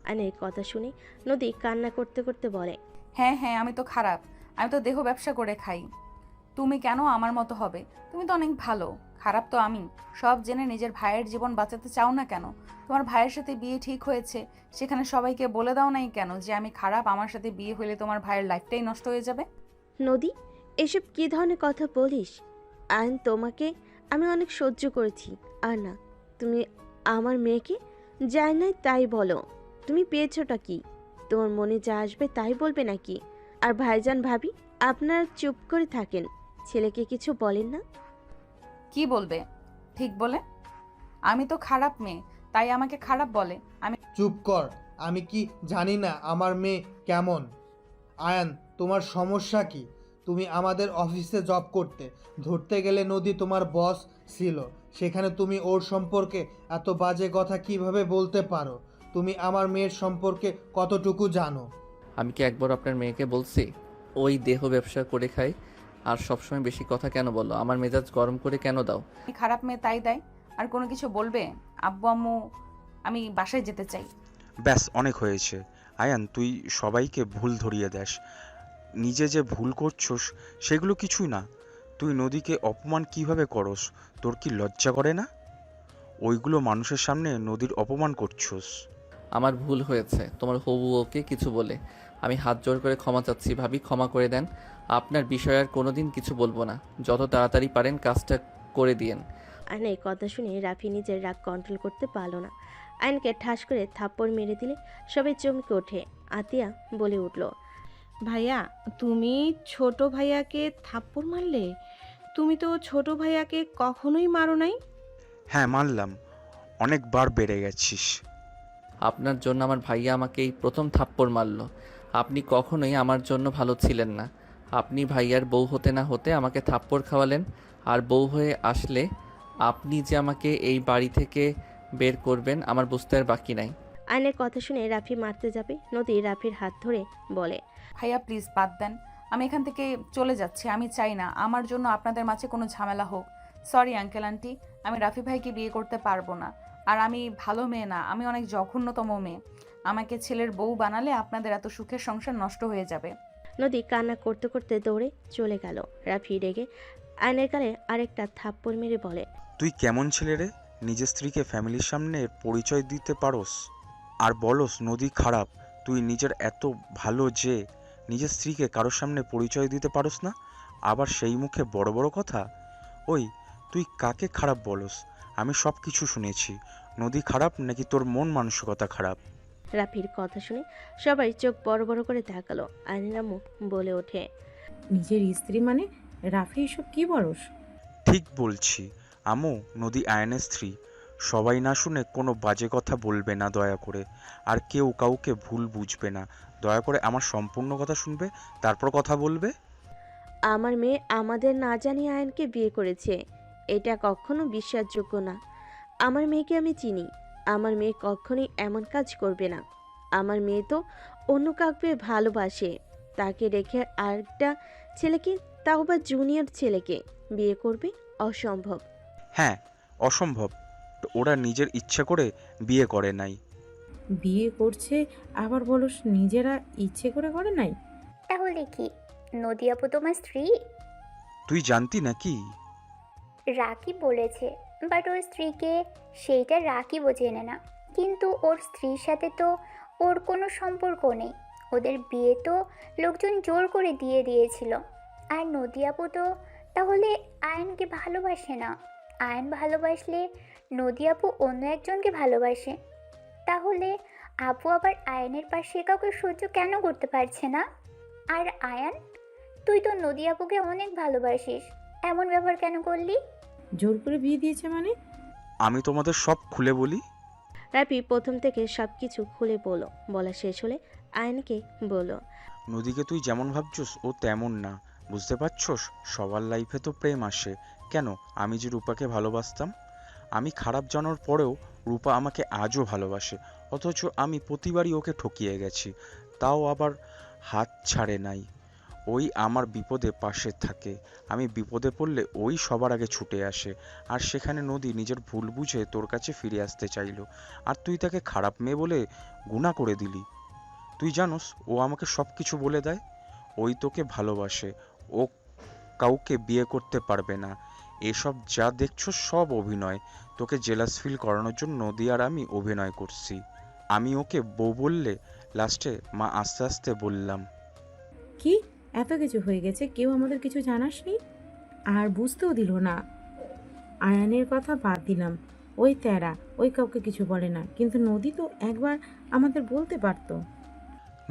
আয়নের কথা শুনে নদী কান্না করতে করতে বলে, হ্যাঁ হ্যাঁ, আমি তো খারাপ। আমি তো দেহ ব্যবসা করে খাই। তুমি কেন আমার মতো হবে? তুমি তো অনেক ভালো। খারাপ তো আমি। সব জেনে নিজের ভাইয়ের জীবন বাঁচাতে চাও না কেন? তোমার ভাইয়ের সাথে বিয়ে ঠিক হয়েছে, সেখানে সবাইকে বলে দাও নাই কেন যে আমি খারাপ? আমার সাথে বিয়ে হলে তোমার ভাইয়ের লাইফটাই নষ্ট হয়ে যাবে। নদী, এসব কি ধরনের কথা বলিস? আয়ন, তোমাকে আমি অনেক সহ্য করেছি। আর না, তুমি আমার মেয়েকে যাই নাই তাই বলো। তুমি পেয়েছোটা কি? তোমার মনে যা আসবে তাই বলবে নাকি? আর ভাইজান ভাবি, আপনারা চুপ করে থাকেন, ছেলেকে কিছু বলেন না। কি বলবে? ঠিক বলে। আমি তো খারাপ মেয়ে, তাই আমাকে খারাপ বলে। আমি চুপ কর। আমি কি জানি না আমার মেয়ে কেমন? আয়ান, তোমার সমস্যা কি? তুমি আমাদের অফিসে জব করতে, ধরতে গেলে নদী তোমার বস ছিল, সেখানে তুমি ওর সম্পর্কে এত বাজে কথা কিভাবে বলতে পারো? তুমি আমার মেয়ের সম্পর্কে কতটুকু জানো? আমি কি একবার আপনার মেয়েকে বলছি ওই দেহ ব্যবসা করে খাই? আর সবসময় বেশি কথা কেন বলো? আমার মেজাজ গরম করে কেন দাও? খারাপ মেয়ে তাই দেয়। আর কোনো কিছু বলবে? আব্বু আম্মু, আমি বাসায় যেতে চাই। ব্যাস, অনেক হয়েছে। আয়ান, তুই সবাইকে ভুল ধরিয়ে দেস। নিজে যে ভুল করছস সেগুলো কিছুই না। তুই নদীকে অপমান কিভাবে করস? তোর কি লজ্জা করে না? ওইগুলো মানুষের সামনে নদীর অপমান করছস। আমার ভুল হয়েছে তোমার হবু ওকে কিছু বলে। আমি হাত জোর করে ক্ষমা চাচ্ছি ভাবি, ক্ষমা করে দেন। আপনার বিষয়ে আর কোনোদিন কিছু বলবো না। যত তাড়াতাড়ি পারেন কাজটা করে দিয়েন। আয়নের কথা শুনে রাফি নিজের রাগ কন্ট্রোল করতে পারল না। আয়নকে ঠাস করে থাপ্পড় মেরে দিলে সবাই চমকে ওঠে। আতিয়া বলে উঠল, ভাইয়া, তুমি ছোট ভাইয়াকে থাপ্পড় মারলে? তুমি তো ছোট ভাইয়াকে কখনোই মারো নাই। হ্যাঁ, মানলাম, অনেকবার বেড়ে গেছিস। আপনার জন্য আমার ভাইয়া আমাকে এই প্রথম থাপ্পড় মারলো। আপনি কখনোই আমার জন্য ভালো ছিলেন না। আপনি ভাইয়ার বউ হতে না হতে আমাকে থাপ্পড় খাওয়ালেন। আর বউ হয়ে আসলে আপনি যে আমাকে এই বাড়ি থেকে বের করবেন আমার বুঝতে আর বাকি নাই। আয়নের কথা শুনে রাফি মারতে যাবে, নদী রাফির হাত ধরে বলে, ভাইয়া প্লিজ বাদ দেন। আমি এখান থেকে চলে যাচ্ছি। আমি চাই না আমার জন্য আপনাদের মাঝে কোনো ঝামেলা হোক। সরি আঙ্কেল আন্টি, আমি রাফি ভাইকে বিয়ে করতে পারবো না। আর আমি ভালো মেয়ে না, আমি অনেক জঘন্যতম মেয়ে। আমাকে ছেলের বউ বানালে আপনাদের এত সুখের সংসার নষ্ট হয়ে যাবে। নদী কান্না করতে করতে দৌড়ে চলে গেল। রাফি রেগে আয়নের গালে আরেকটা থাপ্পড় মেরে বলে, তুই কেমন ছেলে রে? নিজের স্ত্রীকে ফ্যামিলির সামনে পরিচয় দিতে পারোস আর বলস নদী খারাপ? তুই নিজের এত ভালো যে নিজের স্ত্রীকে কারোর সামনে পরিচয় দিতে পারোস না, আবার সেই মুখে বড় বড় কথা। ওই, তুই কাকে খারাপ বলস? আমি সব কিছু শুনেছি। নদী খারাপ নাকি তোর মন মানসিকতা খারাপ? রাফির কথা শুনে সবাই চোখ বড় বড় করে তাকালো। আয়নের আম্মু বলে ওঠে, নিজের স্ত্রী মানে রাফি এসব কি বলস? ঠিক বলছি আমু, নদী আয়নের স্ত্রী। সবাই না শুনে কোনো বাজে কথা বলবে না দয়া করে, আর কেউ কাউকে ভুল বুঝবে না। দয়া করে আমার সম্পূর্ণ কথা শুনবে, তারপর কথা বলবে। আমার মেয়ে আমাদের না জানিয়ে আয়নকে বিয়ে করেছে, এটা কখনো বিশ্বাসযোগ্য না। আমার মেয়েকে আমি চিনি, আমার মেয়ে কখনোই এমন কাজ করবে না। আমার মেয়ে তো অন্য কাউকে ভালোবাসে, তাকে রেখে আরেকটা ছেলেকে, তাও বা জুনিয়র ছেলেকে বিয়ে করবে? অসম্ভব। হ্যাঁ, অসম্ভব। ওরা নিজের ইচ্ছে করে বিয়ে করে নাই। বিয়ে করছে আবার বলস নিজেরা ইচ্ছে করে করে নাই? তাহলে কি নদী আপু তোমার স্ত্রী? তুই জানতি নাকি? রাকি বলেছে, বাট ওর স্ত্রীকে সেইটা রাকি জেনে না। কিন্তু ওর স্ত্রীর সাথে তো ওর কোনো সম্পর্ক নেই। ওদের বিয়ে তো লোকজন জোর করে দিয়ে দিয়েছিল। আর নদী আপু তো তাহলে আয়নকে ভালোবাসে না। আয়ন ভালোবাসলে নদী আপু অন্য একজনকে ভালোবাসে। তাহলে আপু আবার আয়নের পাশে কাউকে সহ্য কেন করতে পারছে না? আর আয়ান, তুই তো নদী আপুকে অনেক ভালোবাসিস, এমন ব্যবহার কেন করলি? জোর করে বিয়ে দিয়েছে মানে? আমি তোমাদের সব খুলে বলি। রাফি প্রথম থেকে সব কিছু খুলে বলা শেষ হলে আয়নকে বলল, নদীকে তুই যেমন ভাবছস ও তেমন না, বুঝতে পারছস? সবার লাইফে তো প্রেম আসে। কেন, আমি যে রূপাকে ভালোবাসতাম, আমি খারাপ জানার পরেও রূপা আমাকে আজও ভালোবাসে। অথচ আমি প্রতিবারই ওকে ঠকিয়ে গেছি, তাও আবার হাত ছাড়ে নাই। ওই আমার বিপদে পাশে থাকে, আমি বিপদে পড়লে ওই সবার আগে ছুটে আসে। আর সেখানে নদী নিজের ভুল বুঝে তোর কাছে ফিরে আসতে চাইলো, আর তুই তাকে খারাপ মেয়ে বলে গুণা করে দিলি। তুই জানোস ও আমাকে সব কিছু বলে দেয়, ওই তোকে ভালোবাসে, ও কাউকে বিয়ে করতে পারবে না। এসব যা দেখছো সব অভিনয়, তোকে জেলাস ফিল করানোর জন্য নদী আর আমি অভিনয় করছি। আমি ওকে বউ বললে লাস্টে মা আস্তে আস্তে বললাম। কি এত কিছু হয়ে গেছে, কেউ আমাদের কিছু জানাসনি? আর বুঝতেও দিল না? আয়ানের কথা বাদ দিলাম, ওই তেরা, ওই কাউকে কিছু বলে না, কিন্তু নদী তো একবার আমাদের বলতে পারতো।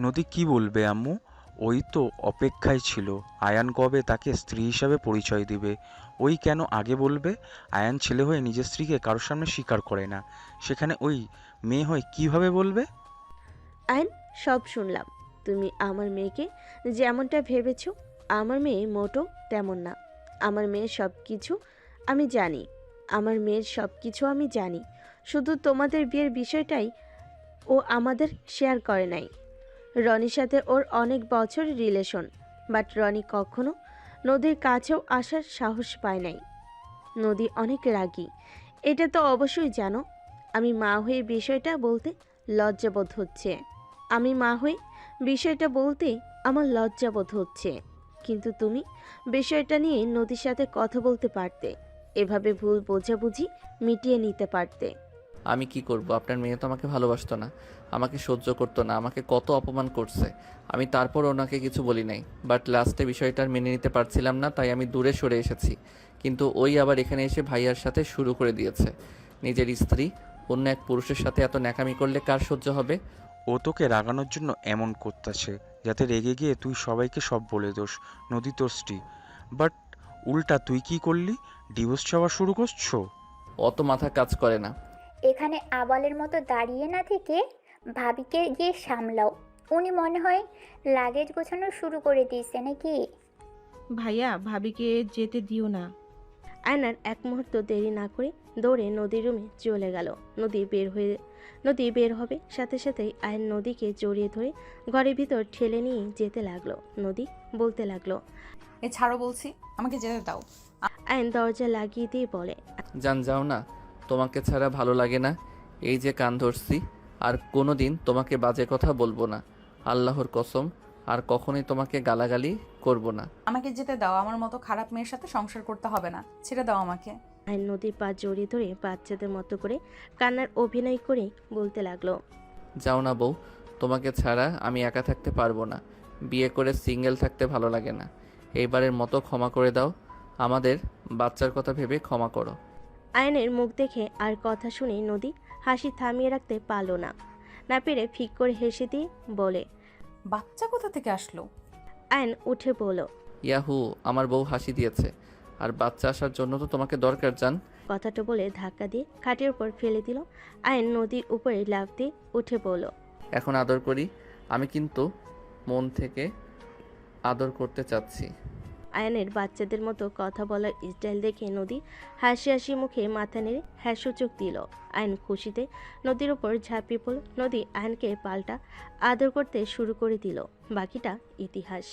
নদী কি বলবে আম্মু? ওই তো অপেক্ষায় ছিল আয়ান কবে তাকে স্ত্রী হিসাবে পরিচয় দিবে। ওই কেন আগে বলবে? আয়ান ছেলে হয়ে নিজের স্ত্রীকে কারোর সামনে স্বীকার করে না, সেখানে ওই মেয়ে হয়ে কিভাবে বলবে? আয়ন, সব শুনলাম। তুমি আমার মেয়েকে যেমনটা ভেবেছ, আমার মেয়ে মোটো তেমন না। আমার মেয়ের সব কিছু আমি জানি, আমি জানি। শুধু তোমাদের বিয়ের বিষয়টাই ও আমাদের শেয়ার করে নাই। রনির সাথে ওর অনেক বছর রিলেশন, বাট রনি কখনো নদীর কাছেও আসার সাহস পায় নাই। নদী অনেক রাগী, এটা তো অবশ্যই জানো। আমি মা হয়ে বিষয়টা বলতে লজ্জাবোধ হচ্ছে। আমার লজ্জাবোধ হচ্ছে। কিন্তু তুমি বিষয়টা নিয়ে নদীর সাথে কথা বলতে পারতে, এভাবে ভুল বোঝাবুঝি মিটিয়ে নিতে পারতে। আমি কি করব? আপনার মেয়ে তো আমাকে ভালোবাসতো না, আমাকে সহ্য করতো না, আমাকে কত অপমান করছে। আমি তারপর ওনাকে কিছু বলি নাই, বাট লাস্টে বিষয়টা আর মেনে নিতে পারছিলাম না, তাই আমি দূরে সরে এসেছি। কিন্তু ওই আবার এখানে এসে ভাইয়ার সাথে শুরু করে দিয়েছে। নিজের স্ত্রী অন্য এক পুরুষের সাথে এত ন্যাকামি করলে কার সহ্য হবে? ও তোকে রাগানোর জন্য এমন করতেছে, যাতে রেগে গিয়ে তুই সবাইকে সব বলে দোস নদী তোর স্ত্রী। বাট উল্টা তুই কি করলি? ডিভোর্স চাওয়া শুরু করছো। অত মাথা কাজ করে না। এখানে আবালের মতো দাঁড়িয়ে না থেকে ভাবিকে গিয়ে সামলাও। উনি মনে হয় লাগেজ গোছানো শুরু করে দিয়েছে নাকি? ভাইয়া, ভাবিকে যেতে দিও না। আয়নার এক মুহূর্ত দেরি না করে দৌড়ে নদীর রুমে চলে গেল। নদী বের হবে, সাথে সাথেই আয়ন নদীকে জড়িয়ে ধরে ঘরের ভিতর ঠেলে নিয়ে যেতে লাগলো। নদী বলতে লাগলো, এ ছাড়ো বলছি, আমাকে যেতে দাও। আয়ন দরজা লাগিয়ে দিয়ে বলে, জান যাও না, তোমাকে ছাড়া ভালো লাগে না। এই যে কান ধরছি, আর কোনো দিন তোমাকে বাজে কথা বলবো না, আল্লাহর কসম। আর কখনোই তোমাকে গালাগালি করব না। আমাকে যেতে দাও, আমার মতো খারাপ মেয়ের সাথে সংসার করতে হবে না, ছেড়ে দাও আমাকে। আয়ন নদীর পা জড়িয়ে ধরে বাচ্চাদের মতো করে কান্নার অভিনয় করে বলতে লাগলো, যাও না বউ, তোমাকে ছাড়া আমি একা থাকতে পারবো না। বিয়ে করে সিঙ্গেল থাকতে ভালো লাগে না। এইবারের মতো ক্ষমা করে দাও, আমাদের বাচ্চার কথা ভেবে ক্ষমা করো। আয়নের মুখ দেখে আর কথা শুনে নদী হাসি থামিয়ে রাখতে পারল না পেরে ফিক করে হেসে দিয়ে বলে, বাচ্চা কোথা থেকে আসলো? আয়ন উঠে বলল, ইয়াহু, আমার বউ হাসি দিয়েছে। আর বাচ্চা আসার জন্য তো তোমাকে দরকার জান। কথাটা বলে ধাক্কা দিয়ে খাটের উপর ফেলে দিল। আয়ান নদীর উপরে লাফ দিয়ে উঠে পড়ল। এখন আদর করি। আমি কিন্তু মন থেকে আদর করতে চাচ্ছি। আয়ানের বাচ্চাদের মতো কথা বলার স্টাইল দেখে নদী হাসি হাসি মুখে মাথা নেড়ে হ্যাঁ সূচক দিল। আয়ন খুশিতে নদীর ওপর ঝাঁপিয়ে পড়ল। নদী আয়নকে পাল্টা আদর করতে শুরু করে দিল। বাকিটা ইতিহাস।